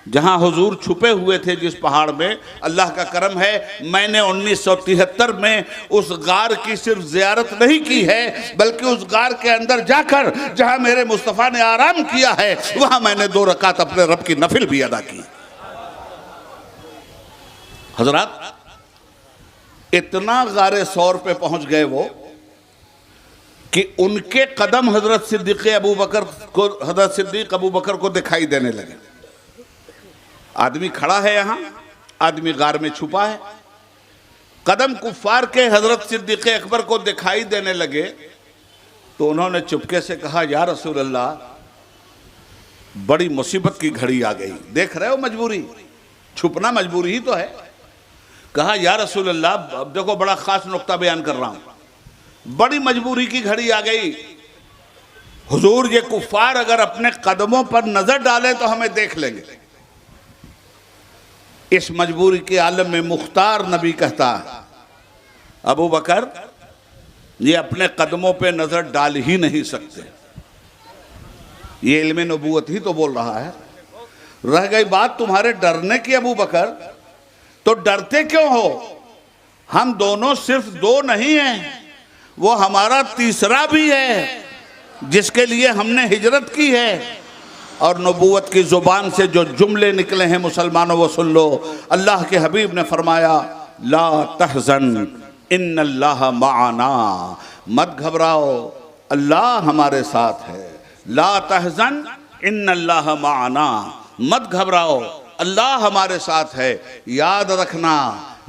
जहां हुजूर छुपे हुए थे जिस पहाड़ में। अल्लाह का करम है, मैंने 1973 में उस गार की सिर्फ ज़ियारत नहीं की है, बल्कि उस गार के अंदर जाकर जहां मेरे मुस्तफ़ा ने आराम किया है वहां मैंने 2 रकात अपने रब की नफिल भी अदा की। हजरात, इतना गारे सौर पे पहुंच गए वो कि उनके कदम हजरत सिद्दीक़ अबू बकर को दिखाई देने लगे। आदमी खड़ा है यहां, आदमी गार में छुपा है, कदम कुफ्फार के हजरत सिद्दीक़ अकबर को दिखाई देने लगे तो उन्होंने चुपके से कहा, या रसूल अल्लाह, बड़ी मुसीबत की घड़ी आ गई। देख रहे हो मजबूरी, छुपना मजबूरी ही तो है। कहा, या रसूल अल्लाह, अब देखो बड़ा खास नुक्ता बयान कर रहा हूं, बड़ी मजबूरी की घड़ी आ गई। हुजूर, ये कुफ्फार अगर अपने कदमों पर नजर डालें तो हमें देख लेंगे। इस मजबूरी के आलम में मुख्तार नबी कहता है, अबू बकर, ये अपने कदमों पे नजर डाल ही नहीं सकते। ये इल्मे नबूवत ही तो बोल रहा है। रह गई बात तुम्हारे डरने की अबू बकर, तो डरते क्यों हो? हम दोनों सिर्फ 2 नहीं हैं, वो हमारा तीसरा भी है जिसके लिए हमने हिजरत की है। और नबूवत की जुबान से जो जुमले निकले हैं मुसलमानों, वो सुन लो। अल्लाह के हबीब ने फरमाया, ला तहज़न इन्नल्लाह माअना, मत घबराओ, अल्लाह हमारे साथ है। ला तहज़न इन्नल्लाह माअना, मत घबराओ, अल्लाह हमारे साथ है। याद रखना,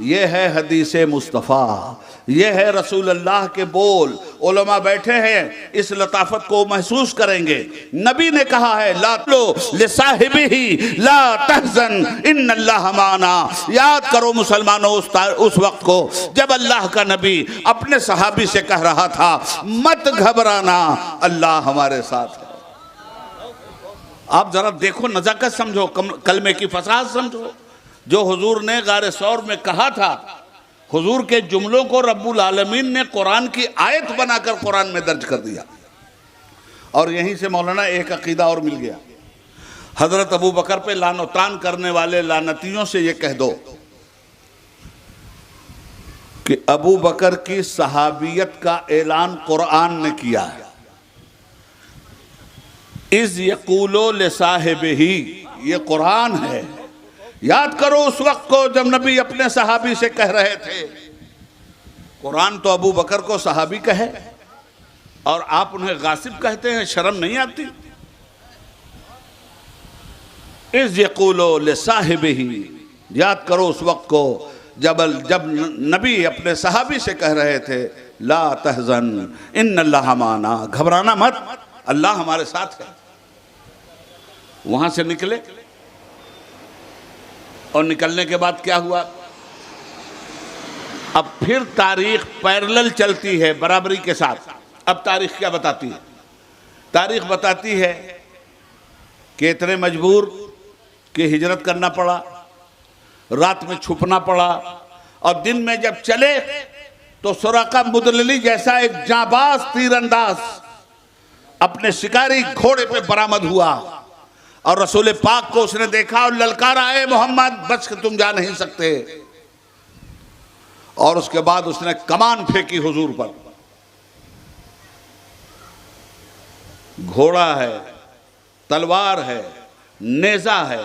ये है हदीस मुस्तफ़ा, ये है रसूल अल्लाह के बोल। उलमा बैठे हैं, इस लताफत को महसूस करेंगे। नबी ने कहा है, ला लो लिसाहिबिही ला तहज़न इन्नल्लाह माना। याद करो मुसलमानों उस वक्त को जब अल्लाह का नबी अपने सहाबी से कह रहा था, मत घबराना, अल्लाह हमारे साथ है। आप जरा देखो, नजाकत समझो, कलमे की फसाहत समझो। जो हुजूर ने गारे सौर में कहा था, हुजूर के जुमलों को रब्बुल आलमीन ने कुरान की आयत बनाकर कुरान में दर्ज कर दिया। और यहीं से मौलाना एक अकीदा और मिल गया। हजरत अबू बकर पे लानो तान करने वाले लानतियों से ये कह दो कि अबू बकर की सहाबियत का ऐलान कुरान ने किया है। इस यकूलो लिसाहिबिही, ये कुरान है। याद करो उस वक्त को जब नबी अपने सहाबी से कह रहे थे। कुरान तो अबू बकर को सहाबी कहे और आप उन्हें गासिब कहते हैं, शर्म नहीं आती? इस यकूलो लिसाहिबिही, याद करो उस वक्त को जब नबी अपने सहाबी से कह रहे थे, ला तहज़न इन्नल्लाह माना, घबराना मत, अल्लाह हमारे साथ है। वहां से निकले और निकलने के बाद क्या हुआ? अब फिर तारीख पैरेलल चलती है बराबरी के साथ। अब तारीख क्या बताती है? तारीख बताती है कि इतने मजबूर कि हिजरत करना पड़ा, रात में छुपना पड़ा, और दिन में जब चले तो सुराका मुदलली जैसा एक जाबाज तीरंदाज अपने शिकारी घोड़े पे बरामद हुआ और रसूल पाक को उसने देखा और ललकारा, है मोहम्मद, बच के तुम जा नहीं सकते। और उसके बाद उसने कमान फेंकी हुजूर पर। घोड़ा है, तलवार है, नेजा है,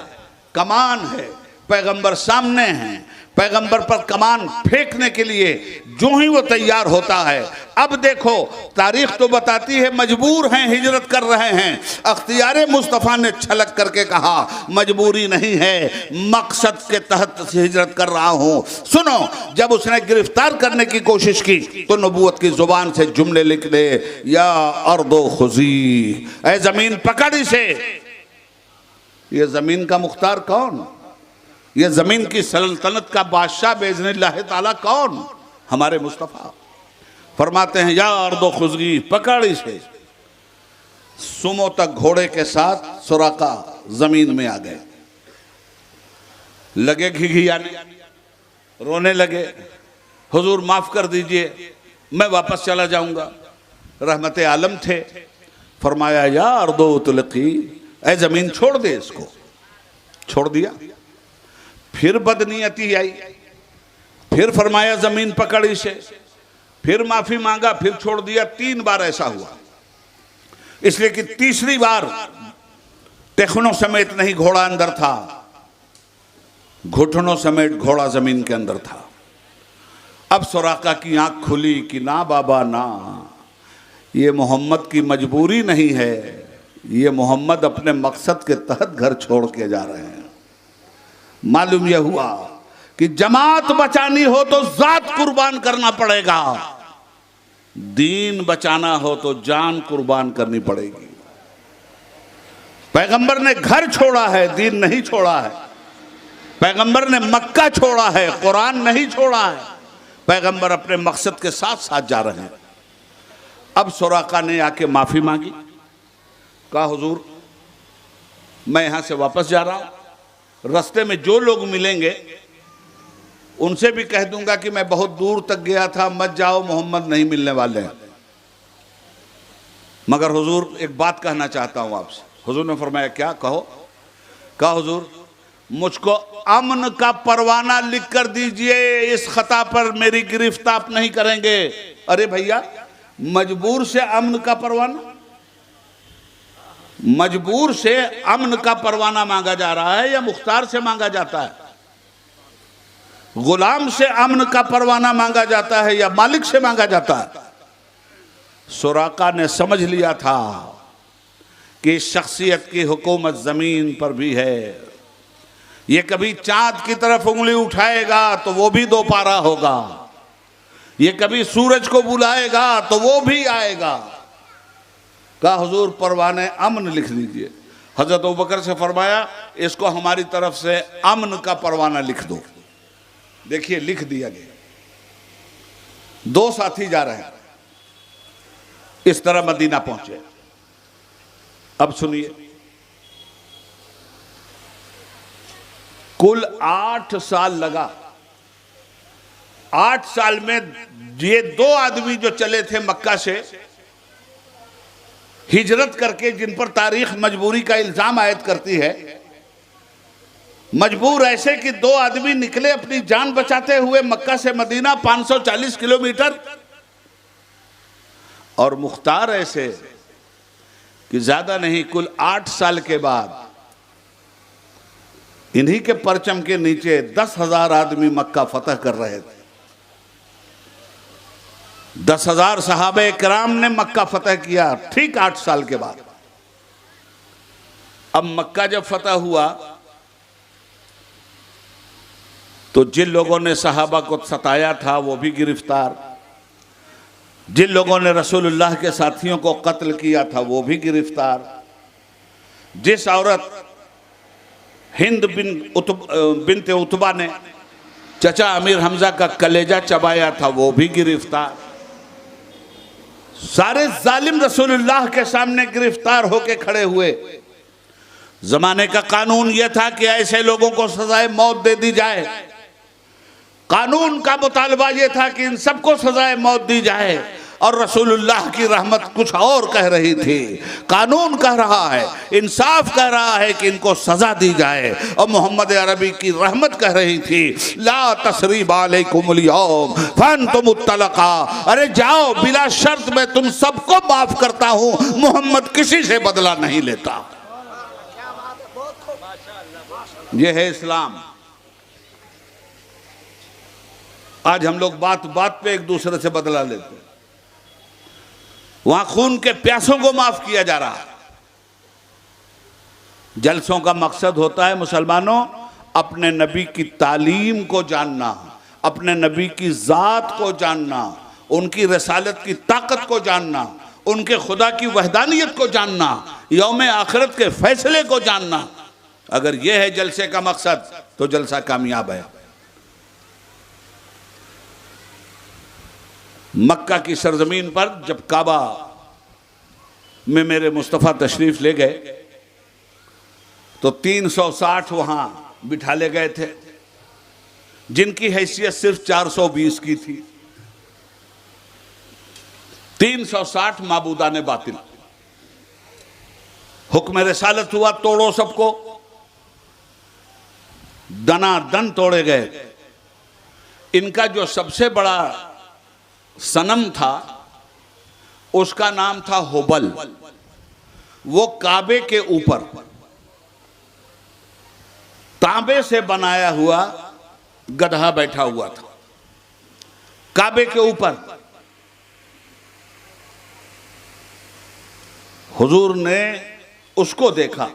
कमान है, पैगंबर सामने हैं। पैगंबर पर कमान फेंकने के लिए जो ही वो तैयार होता है। अब देखो, तारीख तो बताती है मजबूर हैं, हिजरत कर रहे हैं। अख्तियारे मुस्तफ़ा ने छलक करके कहा, मजबूरी नहीं है, मकसद के तहत हिजरत कर रहा हूं। सुनो, जब उसने गिरफ्तार करने की कोशिश की तो नबूवत की जुबान से जुमले निकले, या अर्दो खुजी, ऐ जमीन पकड़ इसे। ये जमीन का मुख्तार कौन? ये जमीन की सल्तनत का बादशाह बेइज़्निल्लाह ताला कौन? हमारे मुस्तफ़ा। फरमाते हैं, या अर्दो खुजगी, पकड़ इसे। सुमो तक घोड़े के साथ सुराका जमीन में आ गए, लगे घिघियाने, रोने लगे, हुजूर माफ कर दीजिए, मैं वापस चला जाऊंगा। रहमत आलम थे, फरमाया या अर्दो तुलकी, ऐ जमीन छोड़ दे इसको। छोड़ दिया। फिर बदनीयती आई, फिर फरमाया जमीन पकड़ इसे, फिर माफी मांगा, फिर छोड़ दिया। 3 बार ऐसा हुआ, इसलिए कि तीसरी बार टखनों समेत नहीं घोड़ा अंदर था, घुटनों समेत घोड़ा जमीन के अंदर था। अब सुराका की आंख खुली कि ना बाबा ना, ये मोहम्मद की मजबूरी नहीं है, ये मोहम्मद अपने मकसद के तहत घर छोड़ के जा रहे हैं। मालूम यह हुआ कि जमात बचानी हो तो जात कुर्बान करना पड़ेगा, दीन बचाना हो तो जान कुर्बान करनी पड़ेगी। पैगंबर ने घर छोड़ा है, दीन नहीं छोड़ा है। पैगंबर ने मक्का छोड़ा है, कुरान नहीं छोड़ा है। पैगंबर अपने मकसद के साथ साथ जा रहे हैं। अब सुराका ने आके माफी मांगी, कहा हुजूर मैं यहां से वापस जा रहा हूं, रास्ते में जो लोग मिलेंगे उनसे भी कह दूंगा कि मैं बहुत दूर तक गया था, मत जाओ, मोहम्मद नहीं मिलने वाले हैं। मगर हुजूर एक बात कहना चाहता हूं आपसे। हुजूर ने फरमाया क्या? कहो। कहा हुजूर मुझको अमन का परवाना लिख कर दीजिए, इस खता पर मेरी गिरफ्त आप नहीं करेंगे। अरे भैया, मजबूर से अमन का परवाना, मजबूर से अमन का परवाना मांगा जा रहा है या मुख्तार से मांगा जाता है? गुलाम से अमन का परवाना मांगा जाता है या मालिक से मांगा जाता है? सुराका ने समझ लिया था कि इस शख्सियत की हुकूमत जमीन पर भी है। ये कभी चांद की तरफ उंगली उठाएगा तो वो भी दोपारा होगा, ये कभी सूरज को बुलाएगा तो वो भी आएगा। कहा हुजूर परवाने अमन लिख लीजिए। हजरत अबू बकर से फरमाया इसको हमारी तरफ से अमन का परवाना लिख दो। देखिए लिख दिया गया। 2 साथी जा रहे हैं, इस तरह मदीना पहुंचे। अब सुनिए, कुल 8 साल लगा। 8 साल में ये 2 आदमी जो चले थे मक्का से हिजरत करके, जिन पर तारीख मजबूरी का इल्जाम आयद करती है, मजबूर ऐसे कि 2 आदमी निकले अपनी जान बचाते हुए मक्का से मदीना 540 किलोमीटर, और मुख्तार ऐसे कि ज्यादा नहीं, कुल 8 साल के बाद इन्हीं के परचम के नीचे 10,000 आदमी मक्का फतह कर रहे थे। 10,000 सहाबे किराम ने मक्का फतह किया ठीक 8 साल के बाद। अब मक्का जब फतह हुआ तो जिन लोगों ने सहाबा को सताया था वो भी गिरफ्तार, जिन लोगों ने रसूलुल्लाह के साथियों को कत्ल किया था वो भी गिरफ्तार, जिस औरत हिंद बिनते उतबा ने चचा अमीर हमजा का कलेजा चबाया था वो भी गिरफ्तार। सारे जालिम रसूलुल्लाह के सामने गिरफ्तार होके खड़े हुए। जमाने का कानून यह था कि ऐसे लोगों को सजाए मौत दे दी जाए। कानून का मुतालबा यह था कि इन सबको सजाए मौत दी जाए, और रसूलुल्लाह की रहमत कुछ और कह रही थी। कानून कह रहा है, इंसाफ कह रहा है कि इनको सजा दी जाए, और मोहम्मद अरबी की रहमत कह रही थी ला तसरीब अलैकुमुल यौम फअंतुमुत तलका, अरे जाओ, बिला शर्त मैं तुम सबको माफ करता हूं, मोहम्मद किसी से बदला नहीं लेता। यह है इस्लाम। आज हम लोग बात बात पे एक दूसरे से बदला लेते हैं। वहां खून के प्यासों को माफ किया जा रहा है। जलसों का मकसद होता है मुसलमानों अपने नबी की तालीम को जानना, अपने नबी की जात को जानना, उनकी रसालत की ताकत को जानना, उनके खुदा की वहदानियत को जानना, यौम आखिरत के फैसले को जानना। अगर यह है जलसे का मकसद तो जलसा कामयाब है। मक्का की सरजमीन पर जब काबा में मेरे मुस्तफ़ा तशरीफ ले गए तो 360 वहां बिठा ले गए थे, जिनकी हैसियत सिर्फ 420 की थी। 360 माबूदाने बातिल। हुक्म रिसालत हुआ, तोड़ो सबको। दनादन तोड़े गए। इनका जो सबसे बड़ा सनम था उसका नाम था हुबल। वो काबे के ऊपर तांबे से बनाया हुआ गधा बैठा हुआ था, काबे के ऊपर। हुजूर ने उसको देखा,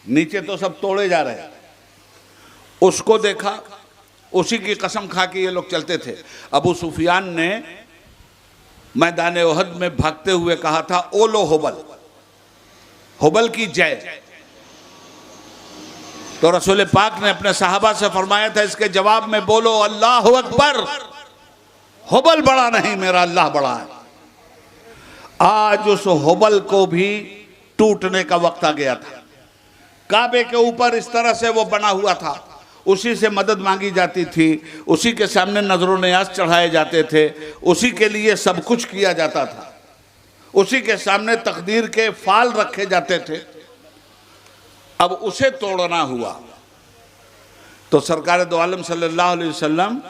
नीचे तो सब तोड़े जा रहे हैं, उसको देखा, उसी की कसम खा के ये लोग चलते थे। अबू सुफियान ने मैदान उहद में भागते हुए कहा था, ओलो हुबल, हुबल की जय। तो रसूल पाक ने अपने सहाबा से फरमाया था, इसके जवाब में बोलो अल्लाह अकबर, हुबल बड़ा नहीं, मेरा अल्लाह बड़ा है। आज उस हुबल को भी टूटने का वक्त आ गया था। काबे के ऊपर इस तरह से वो बना हुआ था, उसी से मदद मांगी जाती थी, उसी के सामने नजरों नियाज चढ़ाए जाते थे, उसी के लिए सब कुछ किया जाता था, उसी के सामने तकदीर के फाल रखे जाते थे। अब उसे तोड़ना हुआ तो सरकार दो आलम सल्लल्लाहु अलैहि वसल्लम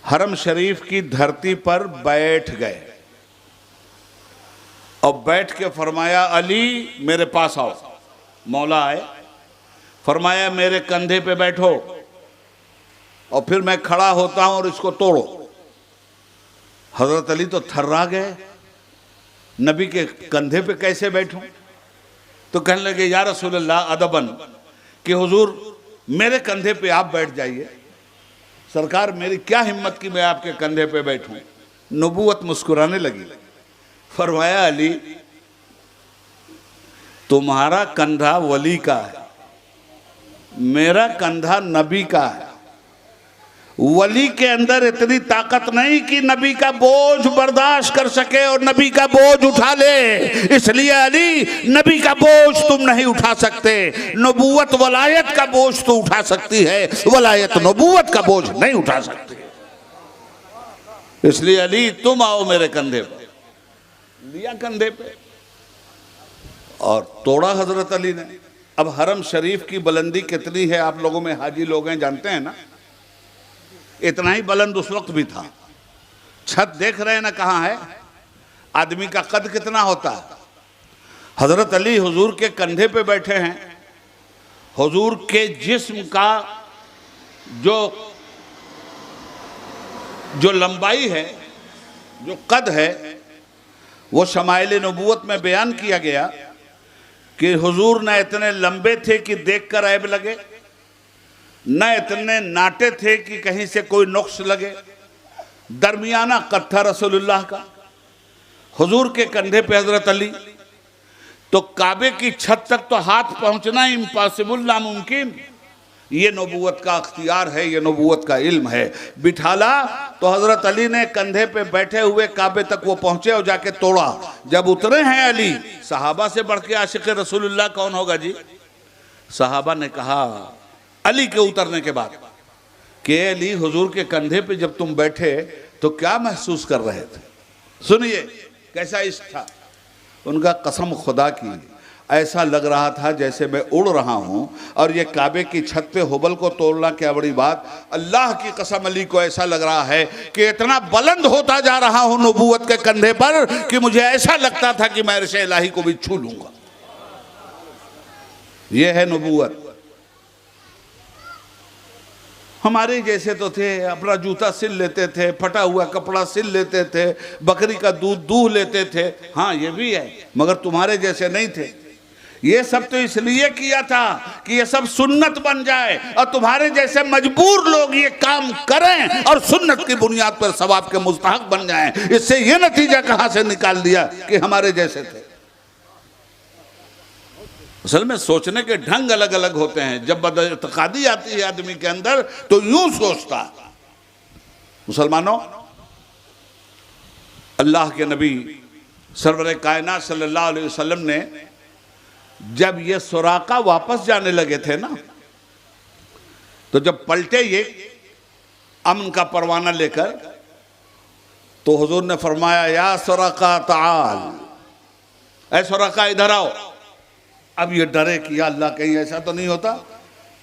हरम शरीफ की धरती पर बैठ गए और बैठ के फरमाया, अली मेरे पास आओ। मौला आए, फरमाया मेरे कंधे पे बैठो और फिर मैं खड़ा होता हूं और इसको तोड़ो। हजरत अली तो थर्रा गए, नबी के कंधे पे कैसे बैठूं? तो कहने लगे, या रसूल अल्लाह अदबन, कि हुजूर मेरे कंधे पे आप बैठ जाइए। सरकार मेरी क्या हिम्मत की मैं आपके कंधे पे बैठूं? नबूवत मुस्कुराने लगी। फरमाया, अली तुम्हारा कंधा वली का है, मेरा कंधा नबी का है। वली के अंदर इतनी ताकत नहीं कि नबी का बोझ बर्दाश्त कर सके और नबी का बोझ उठा ले, इसलिए अली नबी का बोझ तुम नहीं उठा सकते। नबूवत वलायत का बोझ तो उठा सकती है, वलायत नबूवत का बोझ नहीं उठा सकती, इसलिए अली तुम आओ मेरे कंधे पे। लिया कंधे पे और तोड़ा हजरत अली ने। अब हरम शरीफ की बुलंदी कितनी है आप लोगों में हाजी लोग हैं, जानते हैं ना? इतना ही बुलंद उस वक्त भी था। छत देख रहे हैं ना कहाँ है? आदमी का कद कितना होता है। हजरत अली हुजूर के कंधे पे बैठे हैं। हुजूर के जिस्म का जो लंबाई है, जो कद है, वो शमाइल नबूवत में बयान किया गया कि हुजूर न इतने लंबे थे कि देखकर ऐब लगे, न इतने नाटे थे कि कहीं से कोई नुक्स लगे। दरमियाना कद था रसूलुल्लाह का। हुजूर के कंधे पे हजरत अली, तो काबे की छत तक तो हाथ पहुंचना इम्पॉसिबल, नामुमकिन। ये नबूवत का अख्तियार है, ये नबूवत का इल्म है। बिठाला तो हजरत अली ने कंधे पे बैठे हुए काबे तक वो पहुंचे और जाके तोड़ा। जब उतरे हैं अली, सहाबा से बढ़ के आशिक रसूलुल्लाह कौन होगा जी? सहाबा ने कहा अली के उतरने के बाद कि अली हुजूर के कंधे पे जब तुम बैठे तो क्या महसूस कर रहे थे? सुनिए कैसा इश्क था उनका। कसम खुदा की ऐसा लग रहा था जैसे मैं उड़ रहा हूं और ये काबे की छत पे हुबल को तोड़ना क्या बड़ी बात। अल्लाह की कसम अली को ऐसा लग रहा है कि इतना बुलंद होता जा रहा हूं नबूवत के कंधे पर कि मुझे ऐसा लगता था कि मैं अर्श इलाही को भी छू लूंगा। यह है नबूवत। हमारे जैसे तो थे, अपना जूता सिल लेते थे, फटा हुआ कपड़ा सिल लेते थे, बकरी का दूध दूह लेते थे। हाँ ये भी है, मगर तुम्हारे जैसे नहीं थे। ये सब तो इसलिए किया था कि ये सब सुन्नत बन जाए और तुम्हारे जैसे मजबूर लोग ये काम करें और सुन्नत की बुनियाद पर सवाब के मुस्तहक बन जाएं। इससे ये नतीजा कहां से निकाल दिया कि हमारे जैसे थे। असल में सोचने के ढंग अलग अलग होते हैं। जब बदइत्कादी आती है आदमी के अंदर तो यूं सोचता। मुसलमानों, अल्लाह के नबी सरवर कायनात सल्लल्लाहु अलैहि वसल्लम ने जब ये सुराका वापस जाने लगे थे ना, तो जब पलटे ये अमन का परवाना लेकर, तो हुजूर ने फरमाया या सुराका ताल, ऐ सुराका इधर आओ। अब ये डरे कि या अल्लाह कहीं ऐसा तो नहीं होता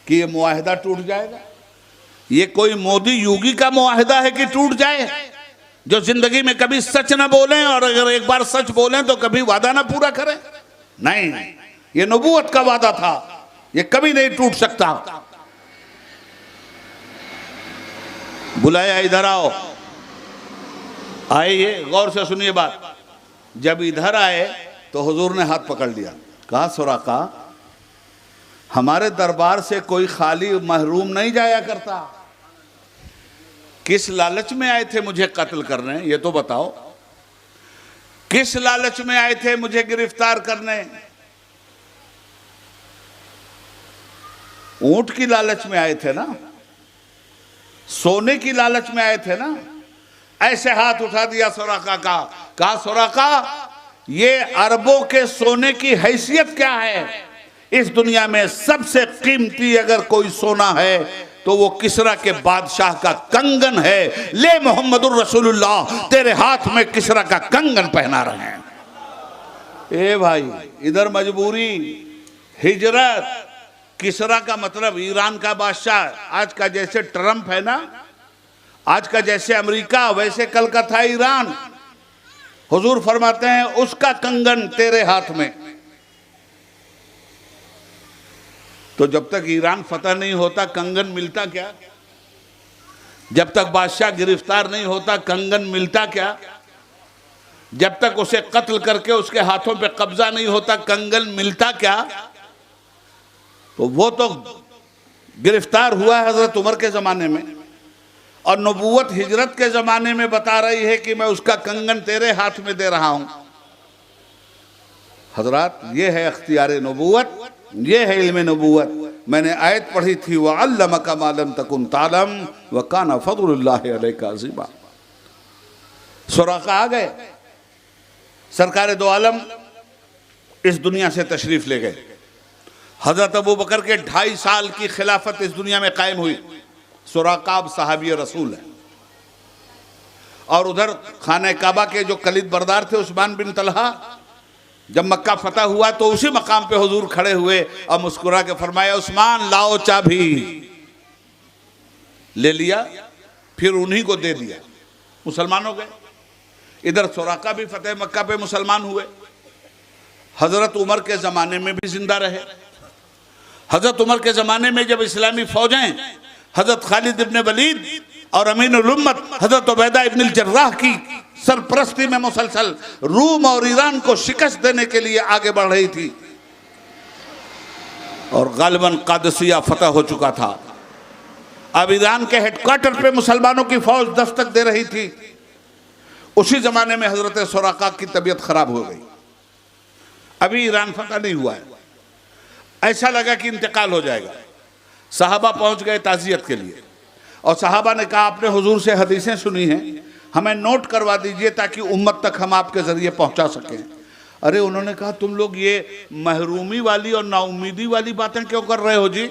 कि ये मुआहिदा टूट जाएगा। ये कोई मोदी योगी का मुआहिदा है कि टूट जाए, जो जिंदगी में कभी सच ना बोलें और अगर एक बार सच बोलें तो कभी वादा ना पूरा करें। नहीं, ये नबूवत का वादा था, ये कभी नहीं टूट सकता। बुलाया इधर आओ, आइए गौर से सुनिए बात। जब इधर आए तो हुजूर ने हाथ पकड़ लिया, कहा सुराका हमारे दरबार से कोई खाली महरूम नहीं जाया करता। किस लालच में आए थे मुझे कत्ल करने, ये तो बताओ। किस लालच में आए थे मुझे गिरफ्तार करने? ऊंट की लालच में आए थे ना, सोने की लालच में आए थे ना। ऐसे हाथ उठा दिया सुराका का, कहा सुराका ये अरबों के सोने की हैसियत क्या है? इस दुनिया में सबसे कीमती अगर कोई सोना है तो वो किसरा के बादशाह का कंगन है। ले मोहम्मदुर रसूलुल्लाह तेरे हाथ में किसरा का कंगन पहना रहे हैं। ए भाई, इधर मजबूरी, हिजरत। किसरा का मतलब ईरान का बादशाह। आज का जैसे ट्रंप है ना, आज का जैसे अमेरिका, वैसे कल का था ईरान। हुजूर फरमाते हैं उसका कंगन तेरे हाथ में। तो जब तक ईरान फतह नहीं होता कंगन मिलता क्या? जब तक बादशाह गिरफ्तार नहीं होता कंगन मिलता क्या? जब तक उसे कत्ल करके उसके हाथों पे कब्जा नहीं होता कंगन मिलता क्या? तो वो तो गिरफ्तार हुआ है हजरत उमर के ज़माने में, और नबूवत हिजरत के ज़माने में बता रही है कि मैं उसका कंगन तेरे हाथ में दे रहा हूं। हजरात, ये है अख्तियार नबूवत, ये है इल्म नबूवत। मैंने आयत पढ़ी थी, वअल्लमका मा लम तकुन तालम व काना फज़लुल्लाहि अलैका अज़ीमा। सुराका आ गए, सरकार दो आलम इस दुनिया से तशरीफ ले गए। हजरत अबू बकर के 2.5 साल की खिलाफत इस दुनिया में कायम हुई। सुराका अब सहाबी रसूल है। और उधर खाने काबा के जो कलीद बरदार थे उस्मान बिन तलहा, जब मक्का फतह हुआ तो उसी मकाम पे हुजूर खड़े हुए और मुस्कुरा के फरमाया उस्मान लाओ चाबी। ले लिया, फिर उन्हीं को दे दिया, मुसलमान हो गए। इधर सुराका भी फतेह मक्का पे मुसलमान हुए। हजरत उमर के ज़माने में भी जिंदा रहे। हजरत उमर के ज़माने में जब इस्लामी फौजें हजरत खालिद इब्न वलीद और अमीनुल उम्मत हजरत उबैदा इब्न जर्राह की सरपरस्ती में मुसलसल रूम और ईरान को शिकस्त देने के लिए आगे बढ़ रही थी, और गालिबन कादसिया फतह हो चुका था। अब ईरान के हेडक्वार्टर पे मुसलमानों की फौज दस्तक दे रही थी। उसी जमाने में हजरत सुराका की तबीयत खराब हो गई। अभी ईरान फतह नहीं हुआ है, ऐसा लगा कि इंतकाल हो जाएगा। सहाबा पहुंच गए ताज़ियत के लिए, और सहाबा ने कहा आपने हुजूर से हदीसें सुनी हैं, हमें नोट करवा दीजिए ताकि उम्मत तक हम आपके ज़रिए पहुंचा सकें। अरे उन्होंने कहा तुम लोग ये महरूमी वाली और नाउमीदी वाली बातें क्यों कर रहे हो जी?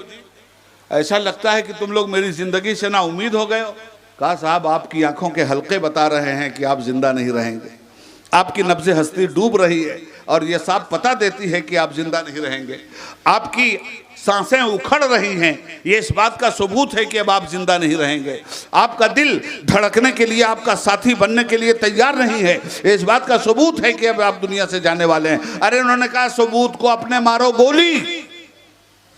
ऐसा लगता है कि तुम लोग मेरी ज़िंदगी से ना उम्मीद हो गए हो। कहा साहब आपकी आंखों के हल्के बता रहे हैं कि आप जिंदा नहीं रहेंगे। आपकी नब्ज़े हस्ती डूब रही है और ये साफ पता देती है कि आप जिंदा नहीं रहेंगे। आपकी सांसें उखड़ रही हैं, ये इस बात का सबूत है कि अब आप जिंदा नहीं रहेंगे। आपका दिल धड़कने के लिए, आपका साथी बनने के लिए तैयार नहीं है, ये इस बात का सबूत है कि अब आप दुनिया से जाने वाले हैं। अरे उन्होंने कहा सबूत को अपने मारो गोली।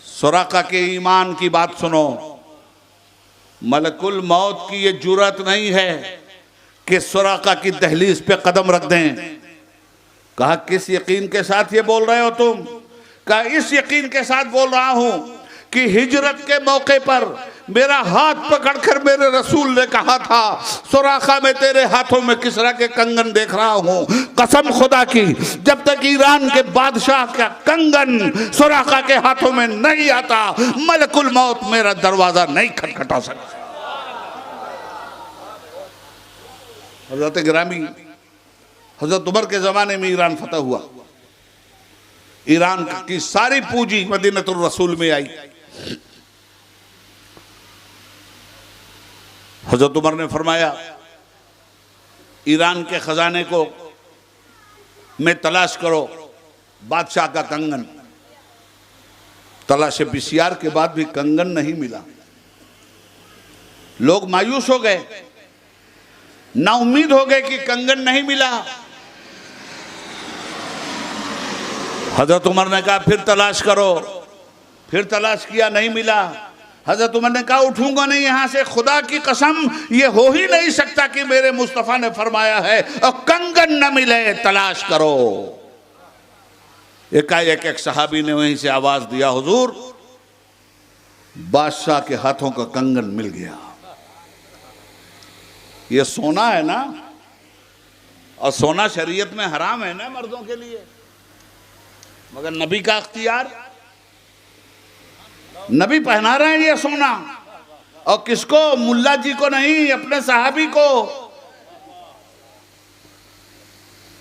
सुराका के ईमान की बात सुनो, मलकुल मौत की ये जुर्रत नहीं है कि सुराका की दहलीज पे कदम रख दें। कहा किस यकीन के साथ ये बोल रहे हो तुम? कहा इस यकीन के साथ बोल रहा हूं कि हिजरत के मौके पर मेरा हाथ पकड़कर मेरे रसूल ने कहा था सुराका मैं तेरे हाथों में किसरा के कंगन देख रहा हूं। कसम खुदा की जब तक ईरान के बादशाह का कंगन सुराका के हाथों में नहीं आता मलकुल मौत मेरा दरवाजा नहीं खटखटा सकता। हजरत गिरामी, हजरत उमर के ज़माने में ईरान फतह हुआ। ईरान की सारी पूंजी मदीनतुर रसूल में आई। हजरत उमर ने फरमाया ईरान के खजाने को में तलाश करो बादशाह का कंगन। तलाश बिसियार के बाद भी कंगन नहीं मिला। लोग मायूस हो गए, ना उम्मीद हो गए कि कंगन नहीं मिला। हजरत उमर ने कहा फिर तलाश करो। फिर तलाश किया, नहीं मिला। हजरत उमर ने कहा उठूंगा नहीं यहां से, खुदा की कसम ये हो ही नहीं सकता कि मेरे मुस्तफा ने फरमाया है और कंगन न मिले तलाश करो। एकाएक एक सहाबी ने वहीं से आवाज दिया, हुजूर बादशाह के हाथों का कंगन मिल गया। ये सोना है ना, और सोना शरीयत में हराम है ना मर्दों के लिए, मगर नबी का अख्तियार, नबी पहना रहे हैं ये सोना। और किसको? मुल्ला जी को नहीं, अपने सहाबी को,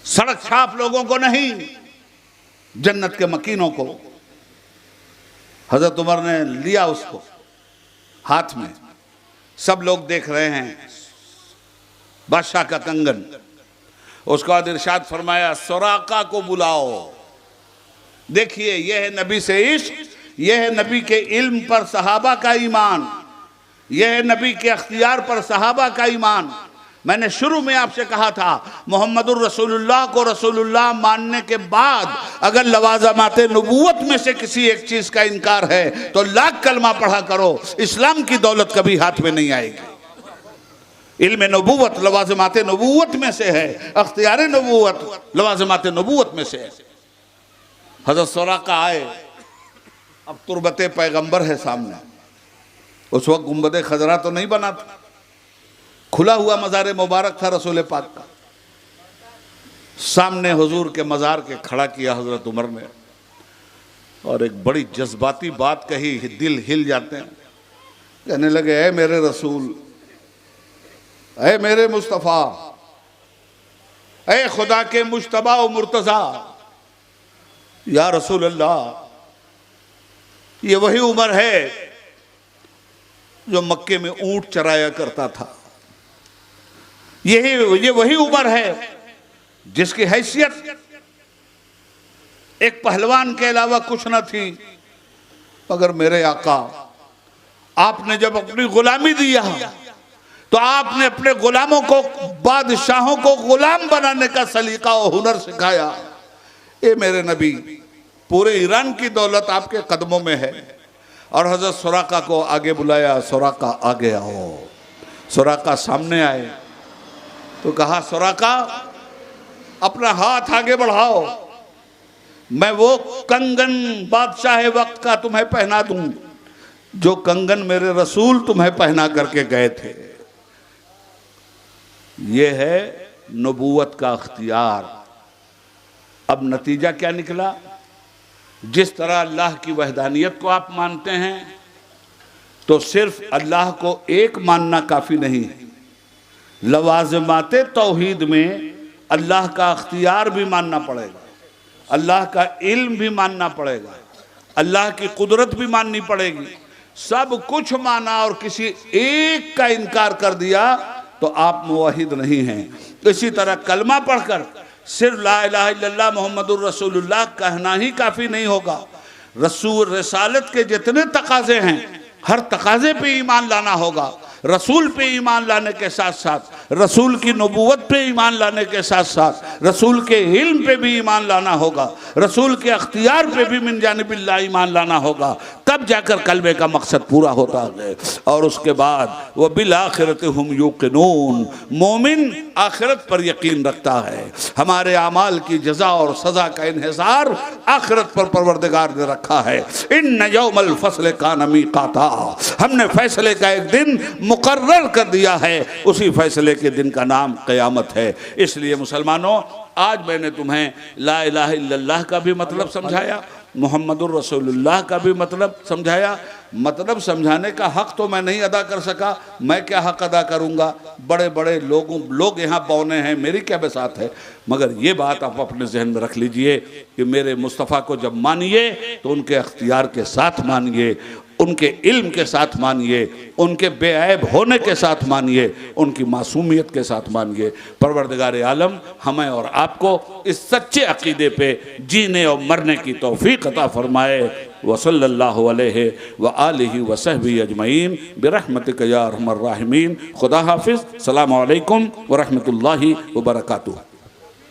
सड़क छाप लोगों को नहीं, जन्नत के मकीनों को। हजरत उमर ने लिया उसको हाथ में, सब लोग देख रहे हैं बादशाह का कंगन। उसके बाद इरशाद फरमाया सुराका को बुलाओ। देखिए यह है नबी से इश्क, यह है नबी के इल्म पर सहाबा का ईमान, यह है नबी के अख्तियार पर सहाबा का ईमान। मैंने शुरू में आपसे कहा था मोहम्मदुर रसूलुल्लाह को रसूलुल्लाह मानने के बाद अगर लवाज़माते नबूवत में से किसी एक चीज का इनकार है तो लाख कलमा पढ़ा करो, इस्लाम की दौलत कभी हाथ में नहीं आएगी। इल्म नबूवत लवाज़माते नबूवत में से है, अख्तियार नबूवत लवाज़माते नबूवत में से है। हज़रत सुराका आए, अब तुरबते पैगंबर है सामने। उस वक्त गुंबद खजरा तो नहीं बना था, खुला हुआ मज़ार मुबारक था रसूल पाक का। सामने हुजूर के मज़ार के खड़ा किया हजरत उमर ने, और एक बड़ी जज्बाती बात कही, दिल हिल जाते हैं। कहने लगे ऐ मेरे रसूल, ऐ मेरे मुस्तफ़ा, ऐ खुदा के मुश्तबा व मुर्तज़ा, या रसूल अल्लाह, ये वही उमर है जो मक्के में ऊंट चराया करता था। ये वही उमर है जिसकी हैसियत एक पहलवान के अलावा कुछ न थी। मगर मेरे आका, आपने जब अपनी गुलामी दिया तो आपने अपने गुलामों को, बादशाहों को गुलाम बनाने का सलीका और हुनर सिखाया। ये मेरे नबी, पूरे ईरान की दौलत आपके कदमों में है। और हजरत सुराका को आगे बुलाया, सुराका आगे आओ। सुराका सामने आए तो कहा सुराका अपना हाथ आगे बढ़ाओ, मैं वो कंगन बादशाह वक्त का तुम्हें पहना दूं जो कंगन मेरे रसूल तुम्हें पहना करके गए थे। ये है नबूवत का अख्तियार। अब नतीजा क्या निकला? जिस तरह अल्लाह की वहदानियत को आप मानते हैं तो सिर्फ अल्लाह को एक मानना काफ़ी नहीं है, लवाज़माते तौहीद में अल्लाह का अख्तियार भी मानना पड़ेगा, अल्लाह का इल्म भी मानना पड़ेगा, अल्लाह की कुदरत भी माननी पड़ेगी। सब कुछ माना और किसी एक का इनकार कर दिया तो आप मुवाहिद नहीं हैं। इसी तरह कलमा पढ़कर सिर्फ ला इलाहा इल्लल्लाह मुहम्मदुर रसूलुल्लाह कहना ही काफ़ी नहीं होगा। रसूल रिसालत के जितने तकाजे हैं हर तकाजे पे ईमान लाना होगा। रसूल पे ईमान लाने के साथ साथ रसूल की नबूवत पे ईमान लाने के साथ साथ रसूल के इल्म पे भी ईमान लाना होगा, रसूल के अख्तियार पे भी मिन जानिबिल्लाह ईमान लाना होगा। तब जाकर कलमे का मकसद पूरा होता है। और उसके बाद वह बिल आखिरत हुम युक़िनून, मोमिन आखिरत पर यकीन रखता है। हमारे अमाल की जज़ा और सज़ा का इन्हिसार आखिरत पर परवरदिगार ने रखा है। इन्न यौमल फ़स्ल कान मीक़ाता, हमने फैसले का एक दिन मुकर्रर कर दिया है, उसी फैसले के दिन का नाम क़यामत है। इसलिए मुसलमानों, आज मैंने तुम्हें ला इलाहा इल्लल्लाह का भी मतलब समझाया, मुहम्मदुर रसूलुल्लाह का भी मतलब समझाया, मतलब समझाने का हक तो मैं नहीं अदा कर सका, मैं क्या हक अदा करूँगा? बड़े बड़े लोग यहाँ पौने हैं, मेरी क्या बसात है? मगर ये बात आप अपने जहन में रख लीजिए कि मेरे मुस्तफ़ा को जब मानिए तो उनके अख्तियार के साथ मानिए, उनके इल्म के साथ मानिए, उनके बेऐब होने के साथ मानिए, उनकी मासूमियत के साथ मानिए। परवरदिगार आलम हमें और आपको इस सच्चे अकीदे पे जीने और मरने की तौफीक अता फरमाए। वसल्लल्लाहु अलैहि व आलिहि व सहबी अजमईन बिरहमतिक या अरहमर राहिमीन। खुदा हाफिज़। सलाम अलैकुम व रहमतुल्लाहि व बरकातुहू।